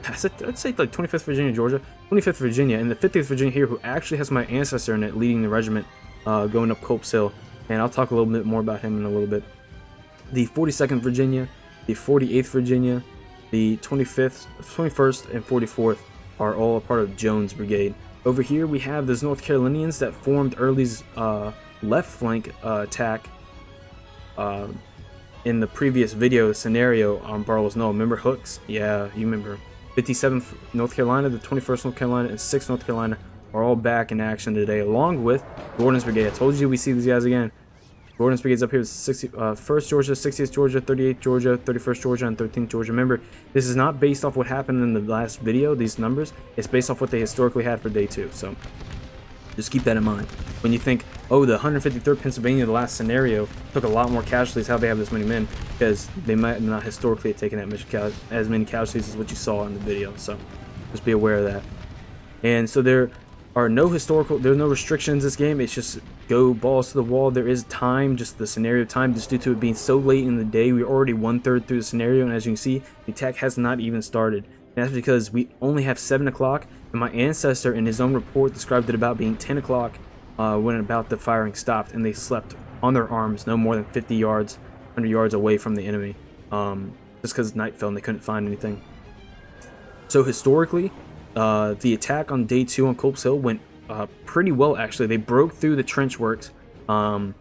I'd say like 25th Virginia, Georgia, 25th Virginia, and the 50th Virginia here, who actually has my ancestor in it, leading the regiment, going up Culp's Hill, and I'll talk a little bit more about him in a little bit. The 42nd Virginia, the 48th Virginia, the 25th, 21st, and 44th are all a part of Jones Brigade. Over here we have those North Carolinians that formed Early's left flank attack in the previous video scenario on Barlow's Knoll. Remember Hooks? Yeah, you remember. 57th North Carolina, the 21st North Carolina, and 6th North Carolina are all back in action today, along with Gordon's Brigade. I told you we see these guys again. Gordon's Brigade's up here with 1st Georgia, 60th Georgia, 38th Georgia, 31st Georgia, and 13th Georgia. Remember, this is not based off what happened in the last video, these numbers. It's based off what they historically had for day 2. So just keep that in mind. When you think, oh, the 153rd Pennsylvania, the last scenario, took a lot more casualties, how they have this many men, because they might not historically have taken as many casualties as what you saw in the video. So just be aware of that. And so there are no restrictions this game. It's just go balls to the wall. There is time, just the scenario time, just due to it being so late in the day. We're already 1/3 through the scenario, and as you can see, the attack has not even started. And that's because we only have 7 o'clock, and my ancestor in his own report described it about being 10 o'clock when about the firing stopped, and they slept on their arms no more than 50 yards, 100 yards away from the enemy, just because night fell and they couldn't find anything. So historically, the attack on day 2 on Culp's Hill went pretty well, actually. They broke through the trench works, and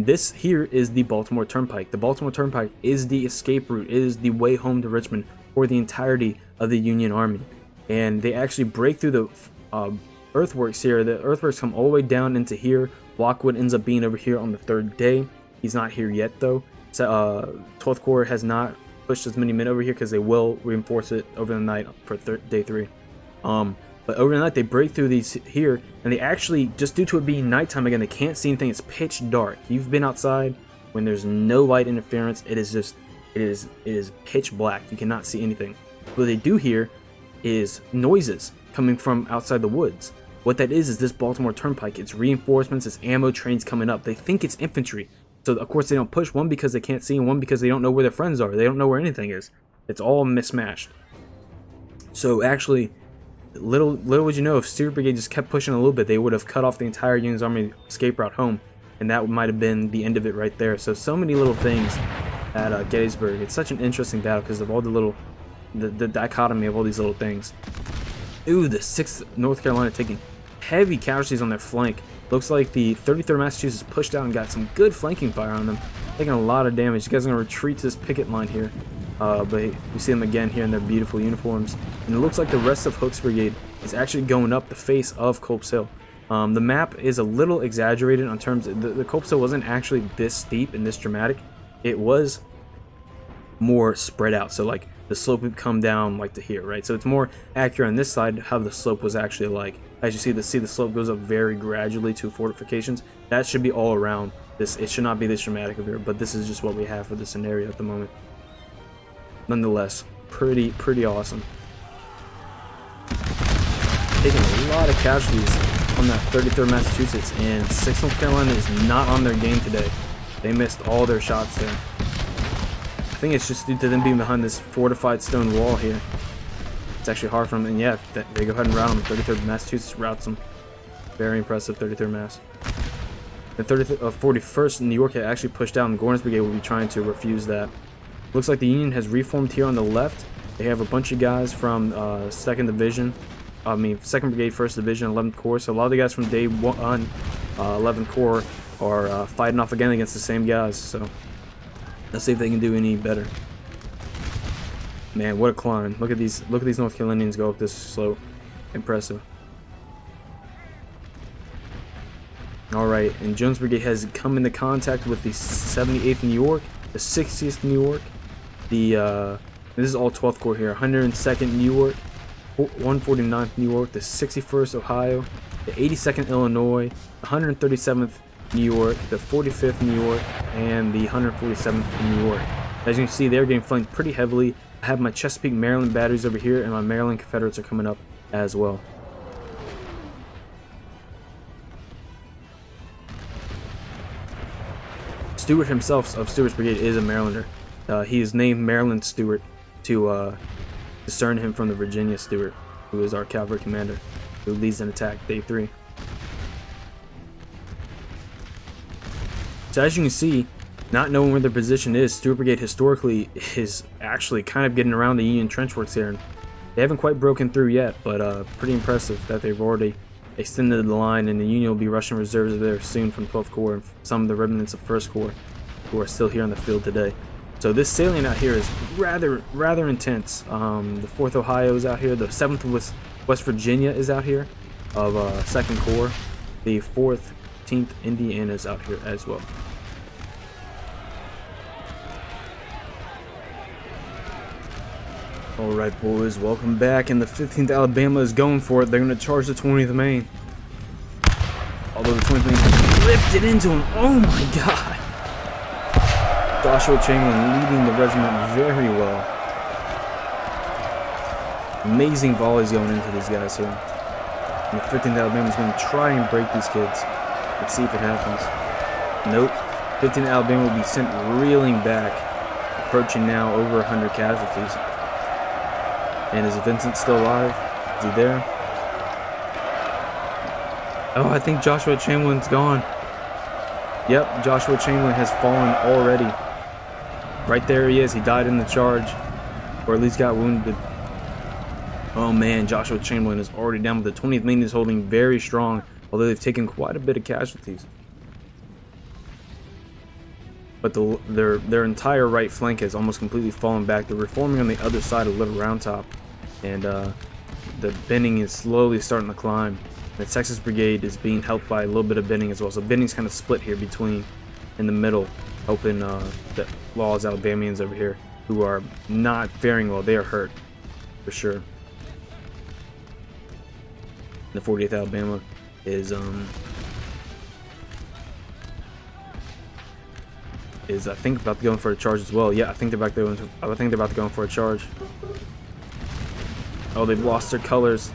this here is the Baltimore Turnpike. The Baltimore Turnpike is the escape route, is the way home to Richmond for the entirety of the Union Army. And they actually break through the earthworks here. The earthworks come all the way down into here. Lockwood ends up being over here on the 3rd day. He's not here yet, though. So, 12th Corps has not pushed as many men over here because they will reinforce it over the night for day 3. But over the night they break through these here, and they actually, just due to it being nighttime again, they can't see anything. It's pitch dark. You've been outside when there's no light interference. It is pitch black. You cannot see anything. What they do here is noises coming from outside the woods. What that is this Baltimore Turnpike. It's reinforcements, it's ammo trains coming up. They think it's infantry. So of course they don't push, one because they can't see, and one because they don't know where their friends are. They don't know where anything is. It's all mismatched. So actually, little would you know, if Stewart Brigade just kept pushing a little bit, they would have cut off the entire Union's Army escape route home, and that might have been the end of it right there. So many little things at Gettysburg. It's such an interesting battle because of all the dichotomy of all these little things. Ooh, the 6th North Carolina taking heavy casualties on their flank. Looks like the 33rd Massachusetts pushed out and got some good flanking fire on them, taking a lot of damage. You guys are going to retreat to this picket line here. But we see them again here in their beautiful uniforms. And it looks like the rest of Hook's Brigade is actually going up the face of Culp's Hill. The map is a little exaggerated on terms of the Culp's Hill wasn't actually this steep and this dramatic. It was more spread out. So like the slope would come down like to here, right? So it's more accurate on this side how the slope was actually like. As you see the slope goes up very gradually to fortifications. That should be all around this. It should not be this dramatic over here, but this is just what we have for the scenario at the moment. Nonetheless, pretty awesome. taking a lot of casualties on that 33rd Massachusetts, and 6th North Carolina is not on their game today. They missed all their shots there. I think it's just due to them being behind this fortified stone wall here. It's actually hard for them, and yeah, they go ahead and rout them. 33rd Massachusetts routs them. Very impressive, 33rd Mass. The 41st New York had actually pushed out, and Gordon's brigade will be trying to refuse that. Looks like the Union has reformed here on the left. They have a bunch of guys from 2nd Division. 2nd Brigade, 1st Division, 11th Corps. So a lot of the guys from day 1, 11th Corps are fighting off again against the same guys. So let's see if they can do any better. Man, what a climb! Look at these North Carolinians go up this slope. Impressive. All right, and Jones Brigade has come into contact with the 78th New York, the 60th New York, this is all 12th Corps here, 102nd New York, 149th New York, the 61st Ohio, the 82nd Illinois, the 137th New York, the 45th New York, and the 147th New York. As you can see, they're getting flanked pretty heavily. I have my Chesapeake, Maryland batteries over here, and my Maryland Confederates are coming up as well. Stewart himself of Stewart's Brigade is a Marylander. He is named Maryland Stewart to discern him from the Virginia Stewart, who is our cavalry commander, who leads an attack day 3. So as you can see, not knowing where their position is, Stewart Brigade historically is actually kind of getting around the Union trench works here. And they haven't quite broken through yet, but pretty impressive that they've already extended the line, and the Union will be rushing reserves there soon from 12th Corps and some of the remnants of 1st Corps who are still here on the field today. So this salient out here is rather intense. The 4th Ohio is out here. The 7th West Virginia is out here of 2nd Corps. The 14th Indiana is out here as well. Alright boys, welcome back, and the 15th Alabama is going for it. They're going to charge the 20th Maine. Although the 20th Maine lifted into him. Oh my god! Joshua Chamberlain leading the regiment very well. Amazing volleys going into these guys here. And the 15th Alabama is going to try and break these kids. Let's see if it happens. Nope. 15th Alabama will be sent reeling back, approaching now over 100 casualties. And is Vincent still alive? Is he there? Oh, I think Joshua Chamberlain's gone. Yep, Joshua Chamberlain has fallen already. Right there he is. He died in the charge. Or at least got wounded. Oh man, Joshua Chamberlain is already down, but the 20th Maine is holding very strong, although they've taken quite a bit of casualties. But their entire right flank has almost completely fallen back. They're reforming on the other side of Little Round Top, and the Benning is slowly starting to climb. The Texas Brigade is being helped by a little bit of Benning as well. So Benning's kind of split here between, in the middle, helping the Laws Alabamians over here, who are not faring well. They are hurt, for sure. The 40th Alabama is I think about to go in for a charge as well. Yeah, I think they're about to go in for a charge. Oh, they've lost their colors.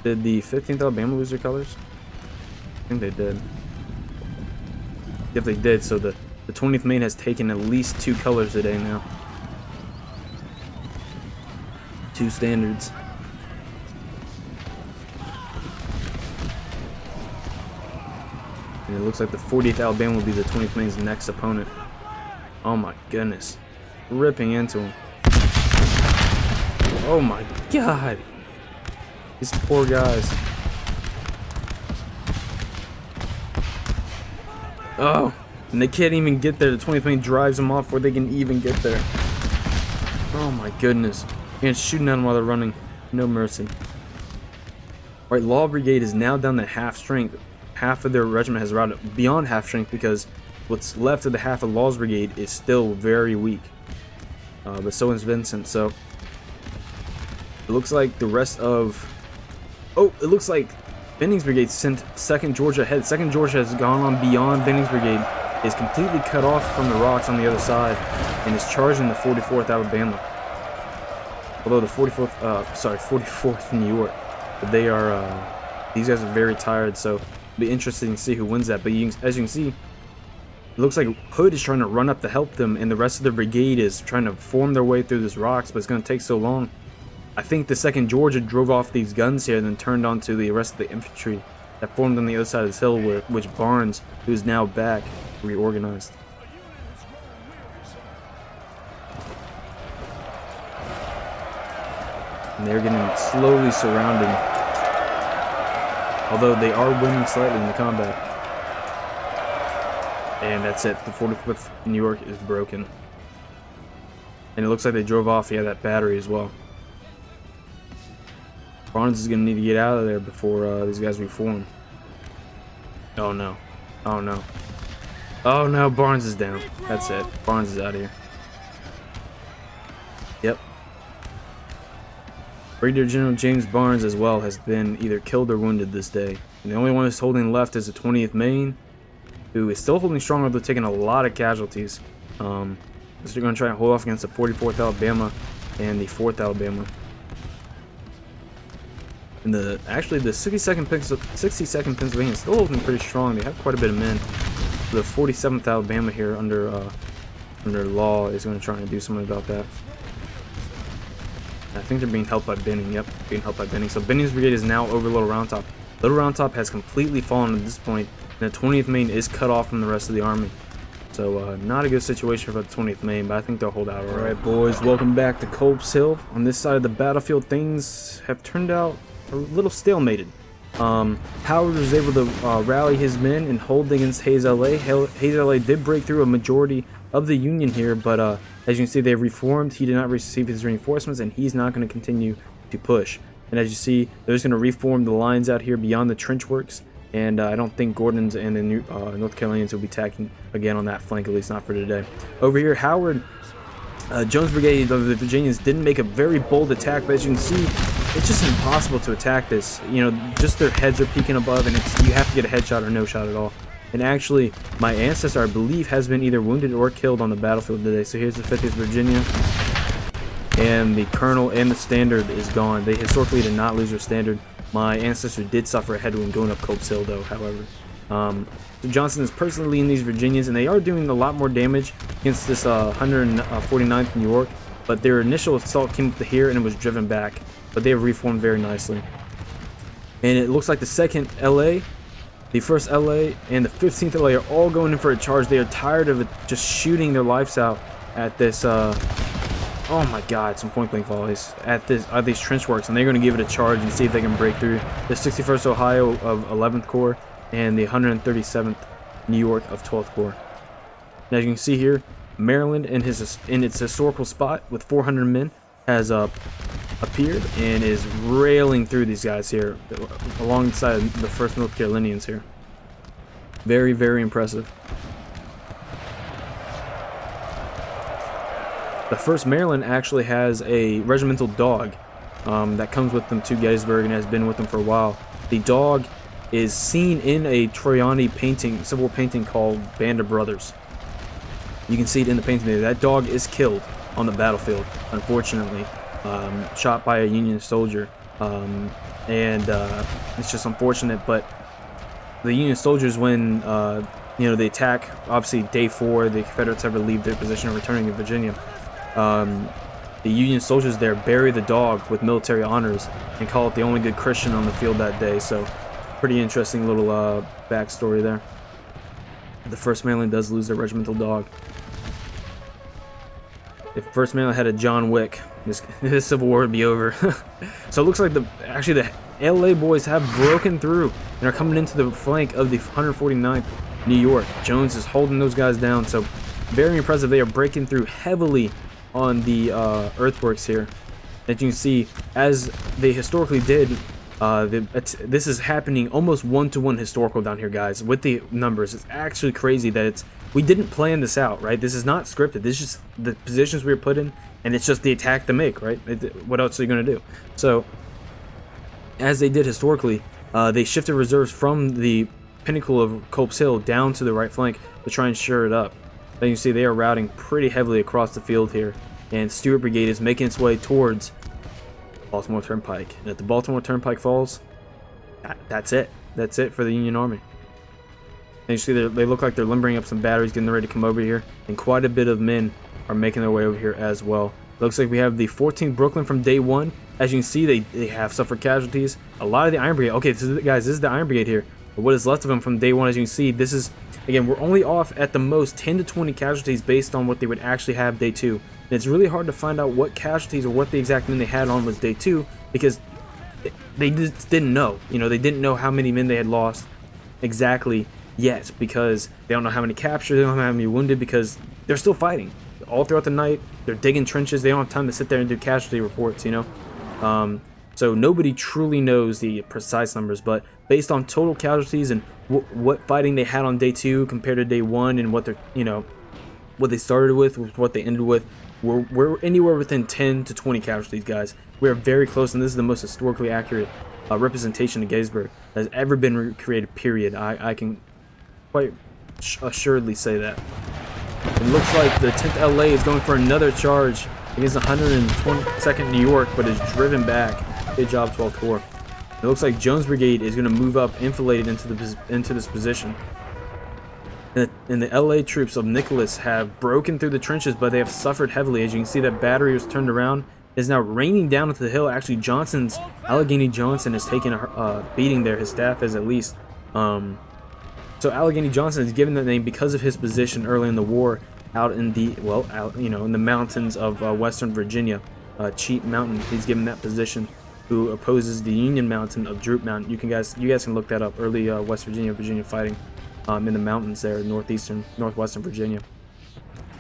Did the 15th Alabama lose their colors? I think they did. If they did, so the 20th Maine has taken at least 2 colors today now. 2 standards. And it looks like the 40th Alabama will be the 20th Maine's next opponent. Oh my goodness. Ripping into him. Oh my god. These poor guys. Oh, and they can't even get there. The 20th Maine drives them off before they can even get there. Oh my goodness. And shooting at them while they're running. No mercy. Alright, Law Brigade is now down to half strength. Half of their regiment has routed beyond half strength because what's left of the half of Law's Brigade is still very weak. But so is Vincent, so it looks like the rest of... Oh, it looks like Benning's Brigade sent 2nd Georgia ahead. 2nd Georgia has gone on beyond Benning's Brigade, is completely cut off from the rocks on the other side, and is charging the 44th Alabama. Although the 44th New York but they are these guys are very tired, so it'll be interesting to see who wins that. But as you can see, it looks like Hood is trying to run up to help them, and the rest of the brigade is trying to form their way through these rocks, but it's going to take so long. I think the 2nd Georgia drove off these guns here and then turned onto the rest of the infantry that formed on the other side of this hill, which Barnes, who is now back, reorganized. And they're getting slowly surrounded, although they are winning slightly in the combat. And that's it. The 45th New York is broken. And it looks like they drove off, yeah, that battery as well. Barnes is going to need to get out of there before these guys reform. Oh no. Oh no. Oh no, Barnes is down. That's it. Barnes is out of here. Yep. Brigadier General James Barnes as well has been either killed or wounded this day. And the only one who's holding left is the 20th Maine, who is still holding strong, although taking a lot of casualties. So they're going to try and hold off against the 44th Alabama and the 4th Alabama. And actually the 62nd Pennsylvania is still holding pretty strong. They have quite a bit of men. The 47th Alabama here under Law is going to try and do something about that. I think they're being helped by Benning. Yep, being helped by Benning. So Benning's brigade is now over Little Round Top. Little Round Top has completely fallen at this point, and the 20th Maine is cut off from the rest of the army. So not a good situation for the 20th Maine, but I think they'll hold out. All right, boys, welcome back to Culp's Hill. On this side of the battlefield, things have turned out a little stalemated. Howard was able to rally his men and hold against Hayes LA. Hayes LA did break through a majority of the Union here, but as you can see, they've reformed. He did not receive his reinforcements, and he's not going to continue to push. And as you see, they're just going to reform the lines out here beyond the trench works, and I don't think Gordon's and the North Carolinians will be attacking again on that flank, at least not for today. Over here, Howard, Jones' brigade of the Virginians didn't make a very bold attack, but as you can see, it's just impossible to attack this. You know, just their heads are peeking above, and you have to get a headshot or no shot at all. And actually, my ancestor, I believe, has been either wounded or killed on the battlefield today. So here's the 50th Virginia, and the colonel and the standard is gone. They historically did not lose their standard. My ancestor did suffer a head wound going up Culp's Hill, though, however. So Johnson is personally leading these Virginians, and they are doing a lot more damage against this 149th New York, but their initial assault came up to here, and it was driven back. But they have reformed very nicely. And it looks like the 2nd LA, the 1st LA, and the 15th LA are all going in for a charge. They are tired of it, just shooting their lives out at this, oh my god, some point-blank volleys at these trench works, and they're going to give it a charge and see if they can break through. The 61st Ohio of 11th Corps and the 137th New York of 12th Corps. Now, as you can see here, Maryland in its historical spot with 400 men has appeared and is railing through these guys here alongside the 1st North Carolinians here. Very, very impressive. The 1st Maryland actually has a regimental dog that comes with them to Gettysburg and has been with them for a while. The dog is seen in a Troiani painting, Civil War painting called Band of Brothers. You can see it in the painting there. That dog is killed on the battlefield, unfortunately. Shot by a Union soldier, and it's just unfortunate. But the Union soldiers, when you know, they attack, obviously day 4, the Confederates ever leave their position returning to Virginia. The Union soldiers there bury the dog with military honors and call it the only good Christian on the field that day. So pretty interesting little backstory there. The 1st Maryland does lose their regimental dog. If 1st Maryland had a John Wick, this Civil War would be over. So it looks like the LA boys have broken through and are coming into the flank of the 149th New York. Jones is holding those guys down, so very impressive. They are breaking through heavily on the earthworks here. As you can see, as they historically did, this is happening almost one-to-one historical down here, guys, with the numbers. It's actually crazy that we didn't plan this out, right? This is not scripted. This is just the positions we were put in, and it's just the attack to make, right? What else are you going to do? So, as they did historically, they shifted reserves from the pinnacle of Culp's Hill down to the right flank to try and shore it up. Then you see they are routing pretty heavily across the field here, and Stuart Brigade is making its way towards Baltimore Turnpike. And if the Baltimore Turnpike falls, that's it. That's it for the Union Army. And you see they look like they're limbering up some batteries, getting ready to come over here. And quite a bit of men are making their way over here as well. Looks like we have the 14th Brooklyn from day one. As you can see, they have suffered casualties. A lot of the Iron Brigade. Okay, guys, this is the Iron Brigade here. But what is left of them from day one, as you can see, this is, again, we're only off at the most 10 to 20 casualties based on what they would actually have day two. And it's really hard to find out what casualties or what the exact men they had on was day two, because they just didn't know. You know, they didn't know how many men they had lost exactly yet, because they don't know how many captured, they don't know how many wounded, because they're still fighting all throughout the night. They're digging trenches. They don't have time to sit there and do casualty reports, you know. So nobody truly knows the precise numbers, but based on total casualties and what fighting they had on day two compared to day one, and what they're, you know, what they started with what they ended with, we're anywhere within 10 to 20 casualties, guys. We're very close, and this is the most historically accurate representation of Gettysburg that has ever been recreated, period. I can quite assuredly say that. It looks like the 10th LA is going for another charge against 122nd New York, but is driven back. Good job, 12th Corps. It looks like Jones Brigade is going to move up, enfiladed into this position. And the LA troops of Nicholas have broken through the trenches, but they have suffered heavily. As you can see, that battery was turned around, is now raining down into the hill. Actually, Allegheny Johnson is taking a beating there. His staff is, at least. So Allegheny Johnson is given that name because of his position early in the war out in the, well, out, you know, in the mountains of western Virginia, Cheat Mountain. He's given that position, who opposes the Union Mountain of Droop Mountain. You guys can look that up. Early West Virginia fighting in the mountains there, northwestern Virginia.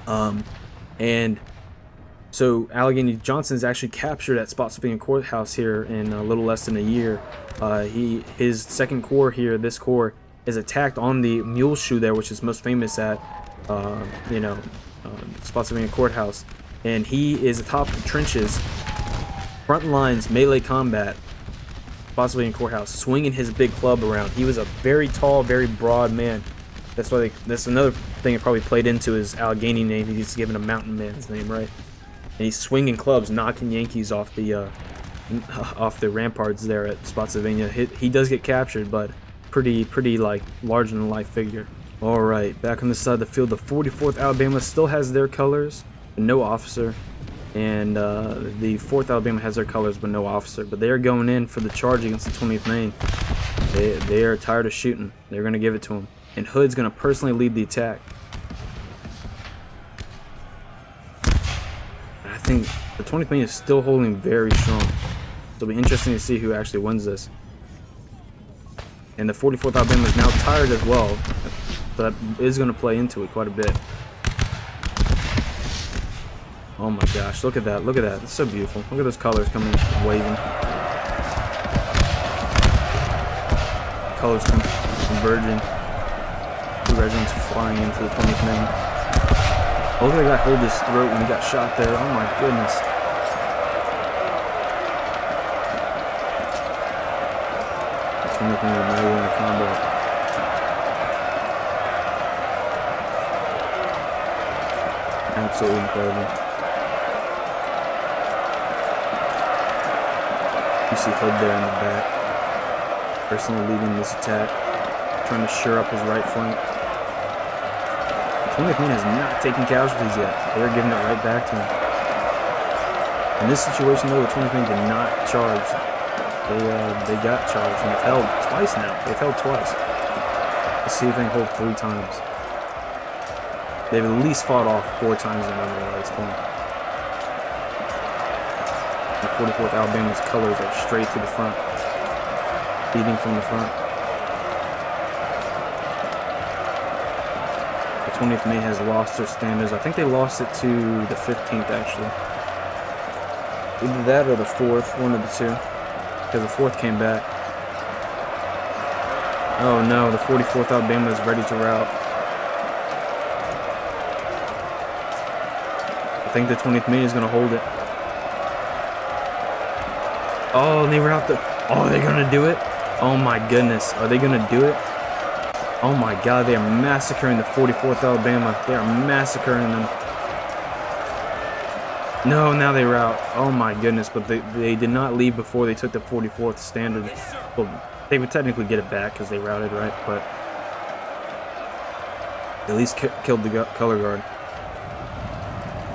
And so Allegheny Johnson is actually captured at Spotsylvania Courthouse here in a little less than a year. His second corps here, this corps, is attacked on the Mule Shoe there, which is most famous at Spotsylvania Courthouse, and he is atop the trenches, front lines, melee combat, Spotsylvania Courthouse, swinging his big club around. He was a very tall, very broad man. That's why that's another thing it probably played into his Allegheny name. He's given a mountain man's name, right? And he's swinging clubs, knocking Yankees off the ramparts there at Spotsylvania. He does get captured, but pretty like larger than life figure. All right, back on the side of the field, the 44th Alabama still has their colors, but no officer, and the 4th Alabama has their colors but no officer. But they are going in for the charge against the 20th Maine. They are tired of shooting. They're going to give it to him, and Hood's going to personally lead the attack. I think the 20th Maine is still holding very strong. So it'll be interesting to see who actually wins this. And the 44th Alabama is now tired as well. That is going to play into it quite a bit. Oh my gosh, look at that, look at that. It's so beautiful. Look at those colors coming, waving. Colors converging. Two regiments flying into the 20th Maine. Oh, look at that guy hold his throat when he got shot there. Oh my goodness. The 20th Maine is now in the combat. Absolutely incredible. You see Hood there in the back, personally leading this attack, trying to shore up his right flank. The 20th Maine has not taken casualties yet. They're giving it right back to him. In this situation, though, the 20th Maine did not charge. They got charged, and they've held twice now. They've held twice. Let's see if they can hold 3 times. They've at least fought off 4 times in a row at this point. The 44th Alabama's colors are straight to the front, leading from the front. The 20th Maine has lost their standards. I think they lost it to the 15th, actually. Either that or the 4th, one of the two, because the 4th came back. Oh no, the 44th Alabama is ready to rout. I think the 20th Maine is going to hold it. Oh, they were out the... Oh, they're going to do it? Oh my goodness. Are they going to do it? Oh my god, they are massacring the 44th Alabama. They are massacring them. No, now they rout. Oh my goodness, but they did not leave before they took the 44th standard. Well, they would technically get it back because they routed, right? But at least killed the color guard.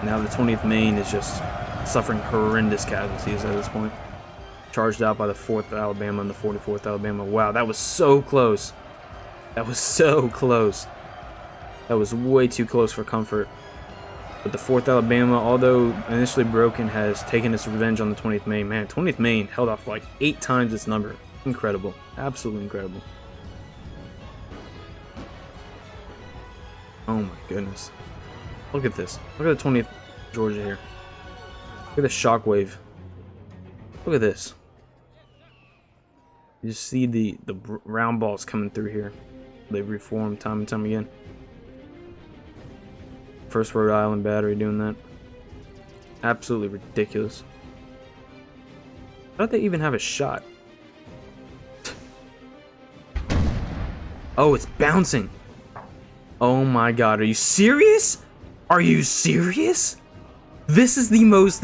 Now the 20th Maine is just suffering horrendous casualties at this point. Charged out by the 4th Alabama and the 44th Alabama. Wow, that was so close. That was so close. That was way too close for comfort. But the 4th Alabama, although initially broken, has taken its revenge on the 20th Maine. Man, 20th Maine held off like 8 times its number. Incredible. Absolutely incredible. Oh my goodness. Look at this. Look at the 20th Georgia here. Look at the shockwave. Look at this. You just see the round balls coming through here. They've reformed time and time again. First Rhode Island battery doing that. Absolutely ridiculous. How did they even have a shot? Oh, it's bouncing. Oh my god, are you serious? Are you serious? This is the most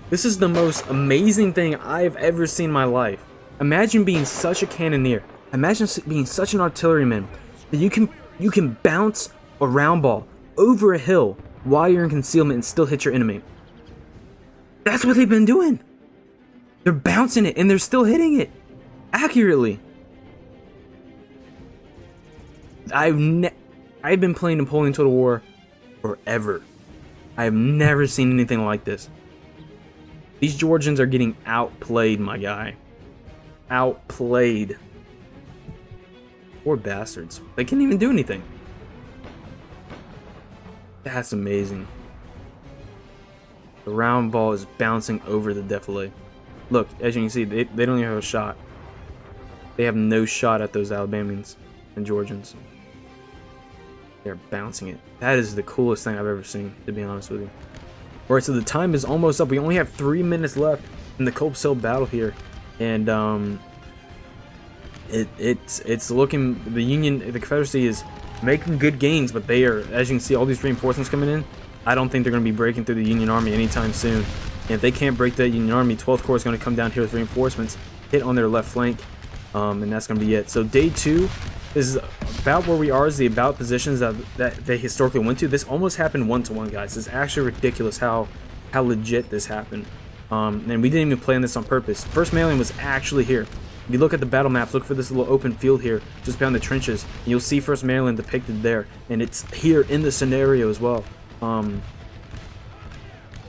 this is the most amazing thing I've ever seen in my life. Imagine being such a cannoneer. Imagine being such an artilleryman that you can bounce a round ball over a hill while you're in concealment and still hit your enemy. That's what they've been doing. They're bouncing it and they're still hitting it accurately. I've been playing Napoleon Total War forever. I have never seen anything like this. These Georgians are getting outplayed, my guy. Outplayed. Poor bastards. They can't even do anything. That's amazing. The round ball is bouncing over the defile. Look, as you can see, they don't even have a shot. They have no shot at those Alabamians and Georgians. They're bouncing it. That is the coolest thing I've ever seen, to be honest with you. Alright, so the time is almost up. We only have 3 minutes left in the Culp Hill battle here. And it's looking, the Confederacy is making good gains, but they are, as you can see, all these reinforcements coming in. I don't think they're going to be breaking through the Union Army anytime soon. And if they can't break that Union Army, 12th Corps is going to come down here with reinforcements, hit on their left flank, and that's going to be it. So day 2 is about where we are, is the about positions that they historically went to. This almost happened 1-to-1, guys. It's actually ridiculous how legit this happened. And we didn't even plan this on purpose. First Mailing was actually here. If you look at the battle maps, look for this little open field here, just behind the trenches, and you'll see First Maryland depicted there, and it's here in the scenario as well.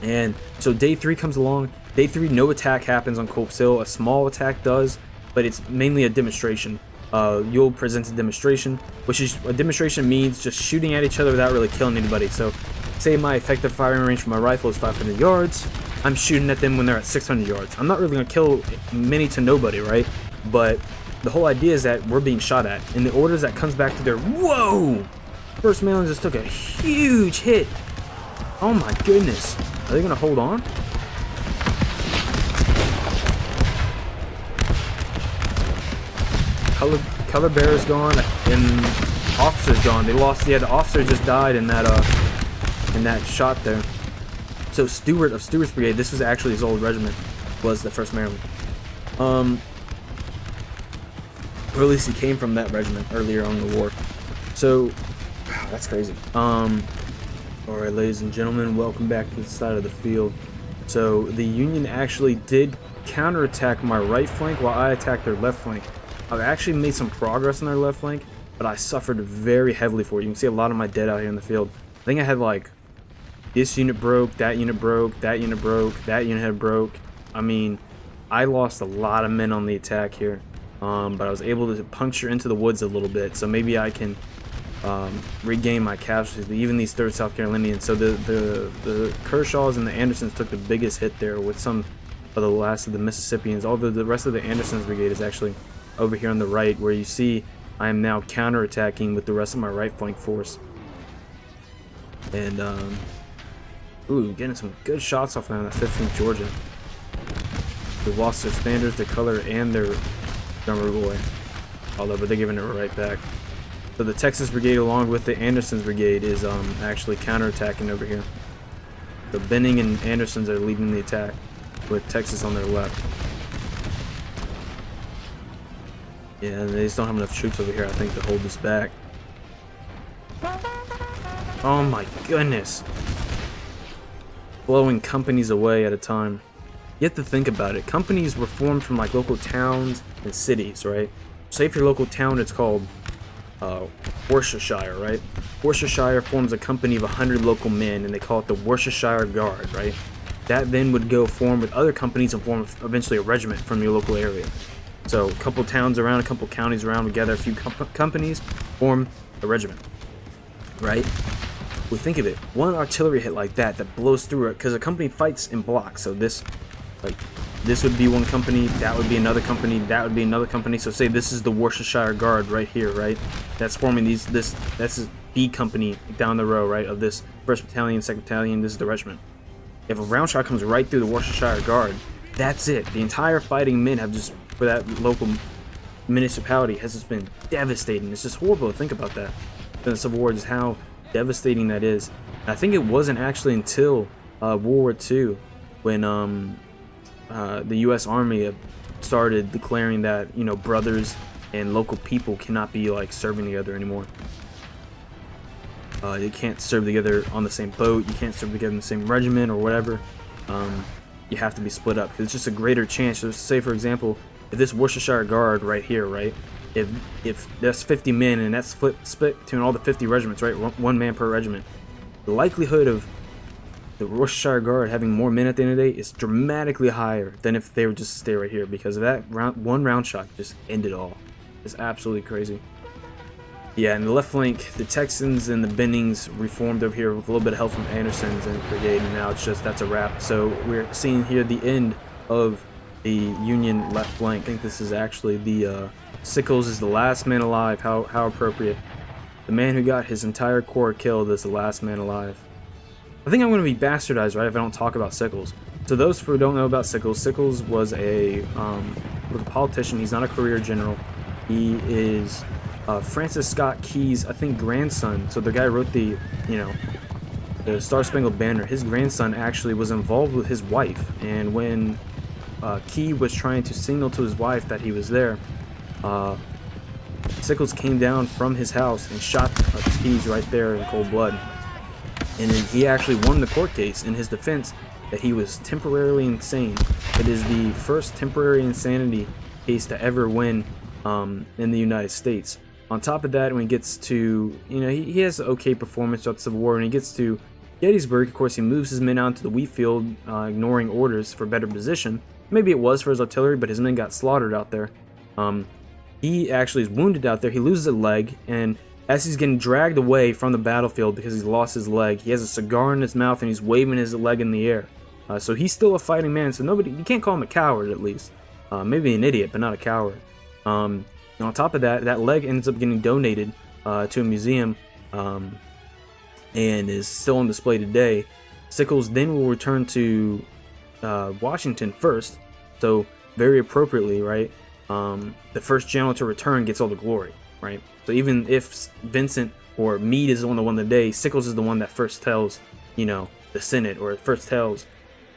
And so day 3 comes along. Day 3, no attack happens on Culp Hill. A small attack does, but it's mainly a demonstration. You'll present a demonstration, which is, a demonstration means just shooting at each other without really killing anybody. So say my effective firing range for my rifle is 500 yards. I'm shooting at them when they're at 600 yards. I'm not really going to kill many to nobody, right? But the whole idea is that we're being shot at. And the orders that comes back to their, whoa! First Maryland just took a huge hit. Oh my goodness. Are they going to hold on? Color bearer's gone and officer's gone. They lost, yeah, the officer just died in that shot there. So Stewart of Stewart's Brigade, this was actually his old regiment, was the 1st Maryland. Or at least he came from that regiment earlier on in the war. So, wow, that's crazy. Alright, ladies and gentlemen, welcome back to the side of the field. So, the Union actually did counterattack my right flank while I attacked their left flank. I've actually made some progress on their left flank, but I suffered very heavily for it. You can see a lot of my dead out here in the field. I think I had like, this unit broke, that unit broke, that unit broke, that unit had broke. I mean, I lost a lot of men on the attack here, but I was able to puncture into the woods a little bit, so maybe I can regain my casualties. Even these 3rd South Carolinians, so the Kershaws and the Andersons took the biggest hit there with some of the last of the Mississippians, although the rest of the Andersons brigade is actually over here on the right, where you see I am now counterattacking with the rest of my right flank force. And ooh, getting some good shots off on that 15th Georgia. They lost their standards, their color, and their drummer boy. Although, but they're giving it right back. So the Texas Brigade, along with the Anderson's Brigade, is actually counterattacking over here. So Benning and Anderson's are leading the attack with Texas on their left. Yeah, they just don't have enough troops over here, I think, to hold this back. Oh my goodness. Blowing companies away at a time. You have to think about it. Companies were formed from like local towns and cities, right? Say for your local town, it's called Worcestershire, right? Worcestershire forms a company of 100 local men, and they call it the Worcestershire Guard, right? That then would go form with other companies and form eventually a regiment from your local area. So a couple towns around, a couple counties around, we gather a few companies, form a regiment, right? We think of it, one artillery hit like that blows through it, because a company fights in blocks. So this would be one company, that would be another company, that would be another company. So say this is the Worcestershire Guard right here, right? That's forming that's B company down the row, right? Of this 1st Battalion, 2nd Battalion, this is the regiment. If a round shot comes right through the Worcestershire Guard, that's it. The entire fighting men have just, for that local municipality, has just been devastating. It's just horrible to think about that. The Civil War, just how devastating that is. And I think it wasn't actually until World War II when the U.S. Army started declaring that, you know, brothers and local people cannot be like serving together anymore. You can't serve together on the same boat. You can't serve together in the same regiment or whatever. You have to be split up, because it's just a greater chance. So say, for example, if this Worcestershire Guard right here, right, if that's 50 men and that's split between all the 50 regiments, right, one man per regiment, the likelihood of the Worcestershire Guard having more men at the end of the day is dramatically higher than if they were just to stay right here, because of that one round shot just ended all. It's absolutely crazy. Yeah, and the left flank, the Texans and the Bennings reformed over here with a little bit of help from Anderson's and brigade, and now it's just, that's a wrap. So we're seeing here the end of the Union left flank. I think this is actually the Sickles is the last man alive. How appropriate. The man who got his entire corps killed is the last man alive. I think I'm going to be bastardized, right, if I don't talk about Sickles. So those who don't know about Sickles, Sickles was a politician. He's not a career general. He is Francis Scott Key's, I think, grandson. So the guy who wrote the, you know, the Star Spangled Banner. His grandson actually was involved with his wife, and when Key was trying to signal to his wife that he was there, Sickles came down from his house and shot Keyes right there in cold blood. And then he actually won the court case in his defense that he was temporarily insane. It is the first temporary insanity case to ever win in the United States. On top of that, when he gets to, you know, he has an okay performance throughout the Civil War. When he gets to Gettysburg, of course, he moves his men out into the wheat field, ignoring orders for better position. Maybe it was for his artillery, but his men got slaughtered out there. He actually is wounded out there. He loses a leg, and as he's getting dragged away from the battlefield because he's lost his leg, he has a cigar in his mouth and he's waving his leg in the air. So he's still a fighting man. So you can't call him a coward, at least. Maybe an idiot, but not a coward. And on top of that, that leg ends up getting donated to a museum and is still on display today. Sickles then will return to Washington first, so very appropriately, right? The first general to return gets all the glory, right? So even if Vincent or Meade is the one that won the day, Sickles is the one that first tells, you know, the Senate, or first tells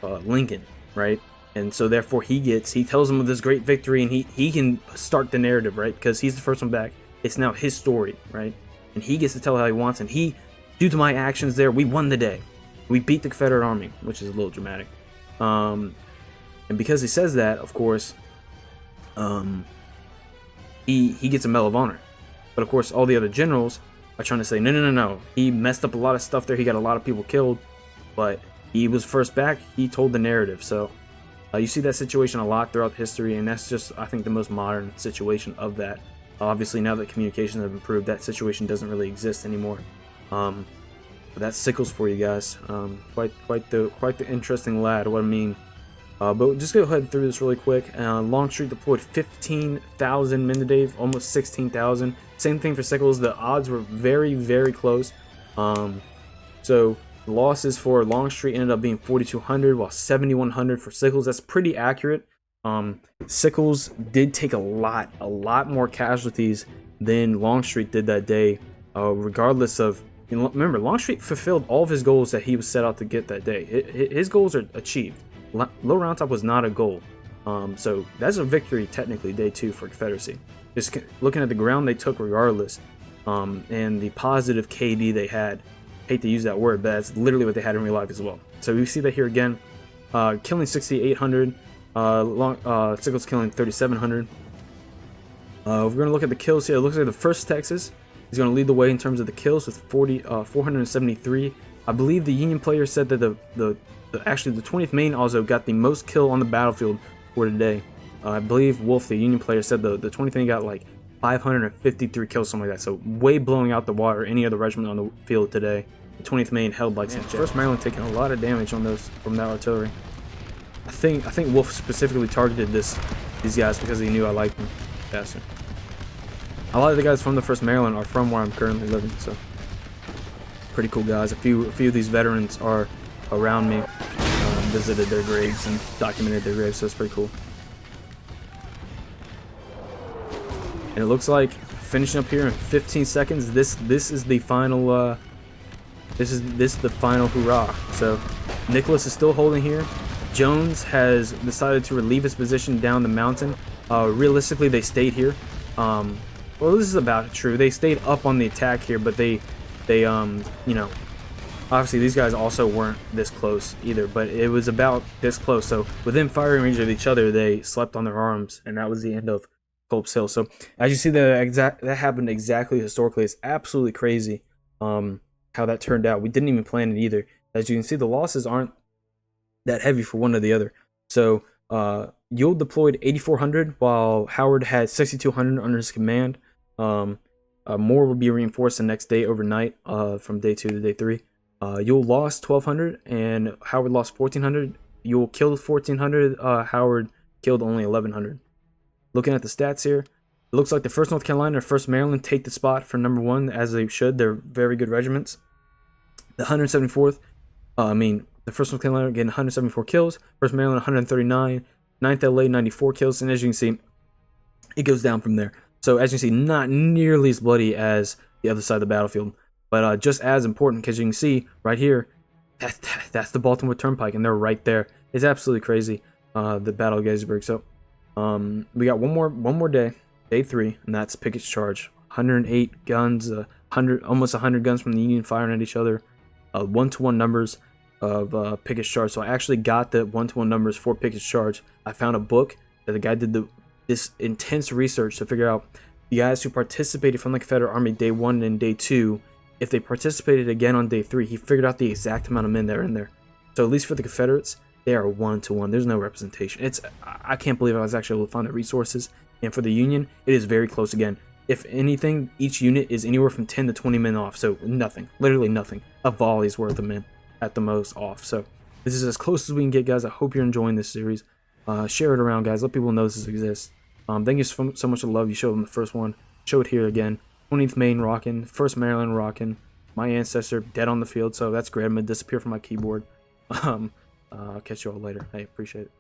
Lincoln, right? And so therefore he tells them of this great victory, and he can start the narrative, right? Because he's the first one back. It's now his story, right? And he gets to tell how he wants, and due to my actions there, we won the day. We beat the Confederate Army, which is a little dramatic. And because he says that, of course, he gets a Medal of Honor. But of course, all the other generals are trying to say, no. He messed up a lot of stuff there. He got a lot of people killed, but he was first back. He told the narrative. So you see that situation a lot throughout history, and that's just, I think, the most modern situation of that. Obviously, now that communications have improved, that situation doesn't really exist anymore. But that's Sickles for you guys. Quite the interesting lad. What I mean. But just go ahead through this really quick. Longstreet deployed 15,000 men today, almost 16,000. Same thing for Sickles. The odds were very, very close. So the losses for Longstreet ended up being 4,200, while 7,100 for Sickles. That's pretty accurate. Sickles did take a lot more casualties than Longstreet did that day, regardless of remember, Longstreet fulfilled all of his goals that he was set out to get that day. His goals are achieved. Low Round Top was not a goal. So that's a victory, technically, day 2 for Confederacy. Just looking at the ground they took regardless, and the positive KD they had. Hate to use that word, but that's literally what they had in real life as well. So we see that here again, killing 6,800, Sickles killing 3,700. We're going to look at the kills here. It looks like the 1st Texas is going to lead the way in terms of the kills with 473. I believe the Union player said that actually the 20th Maine also got the most kill on the battlefield for today. I believe Wolf, the Union player, said the 20th Maine got like 553 kills, something like that. So way blowing out the water any other regiment on the field today. The 20th Maine held like some jets. 1st Maryland taking a lot of damage on those from that artillery. I think Wolf specifically targeted these guys because he knew I liked them faster. A lot of the guys from the 1st Maryland are from where I'm currently living, so pretty cool guys. A few of these veterans are around me, visited their graves and documented their graves, so it's pretty cool. And it looks like finishing up here in 15 seconds. This is the final. This is the final hurrah. So Nicholas is still holding here. Jones has decided to relieve his position down the mountain. Realistically, they stayed here. Well, this is about true. They stayed up on the attack here, but they you know, obviously these guys also weren't this close either, but it was about this close. So within firing range of each other, they slept on their arms, and that was the end of Culp's Hill. So as you see, that happened exactly historically. It's absolutely crazy how that turned out. We didn't even plan it either. As you can see, the losses aren't that heavy for one or the other. So Ewell deployed 8,400 while Howard had 6,200 under his command. More will be reinforced the next day overnight from day 2 to day 3. Ewell lost 1,200 and Howard lost 1,400. Ewell killed 1,400. Howard killed only 1,100. Looking at the stats here, it looks like the 1st North Carolina and 1st Maryland take the spot for number 1 as they should. They're very good regiments. The 174th, the 1st North Carolina getting 174 kills. 1st Maryland 139. 9th LA 94 kills. And as you can see, it goes down from there. So as you can see, not nearly as bloody as the other side of the battlefield, but just as important, because you can see right here, that's the Baltimore Turnpike, and they're right there. It's absolutely crazy, the Battle of Gettysburg. So we got one more day, day 3, and that's Pickett's Charge. 108 guns, almost 100 guns from the Union firing at each other. 1-to-1 numbers of Pickett's Charge. So I actually got the 1-to-1 numbers for Pickett's Charge. I found a book that the guy did this intense research to figure out the guys who participated from the Confederate Army day 1 and day 2. If they participated again on day 3, he figured out the exact amount of men that are in there. So at least for the Confederates, they are 1-to-1. There's no representation. I can't believe I was actually able to find the resources. And for the Union, it is very close again. If anything, each unit is anywhere from 10 to 20 men off. So nothing, literally nothing. A volley's worth of men at the most off. So this is as close as we can get, guys. I hope you're enjoying this series. Share it around, guys. Let people know this exists. Thank you so much for the love you showed them the first one. Show it here again. 20th Maine rocking. 1st Maryland rocking. My ancestor dead on the field, so that's great. I'm going to disappear from my keyboard. I'll catch you all later. I appreciate it.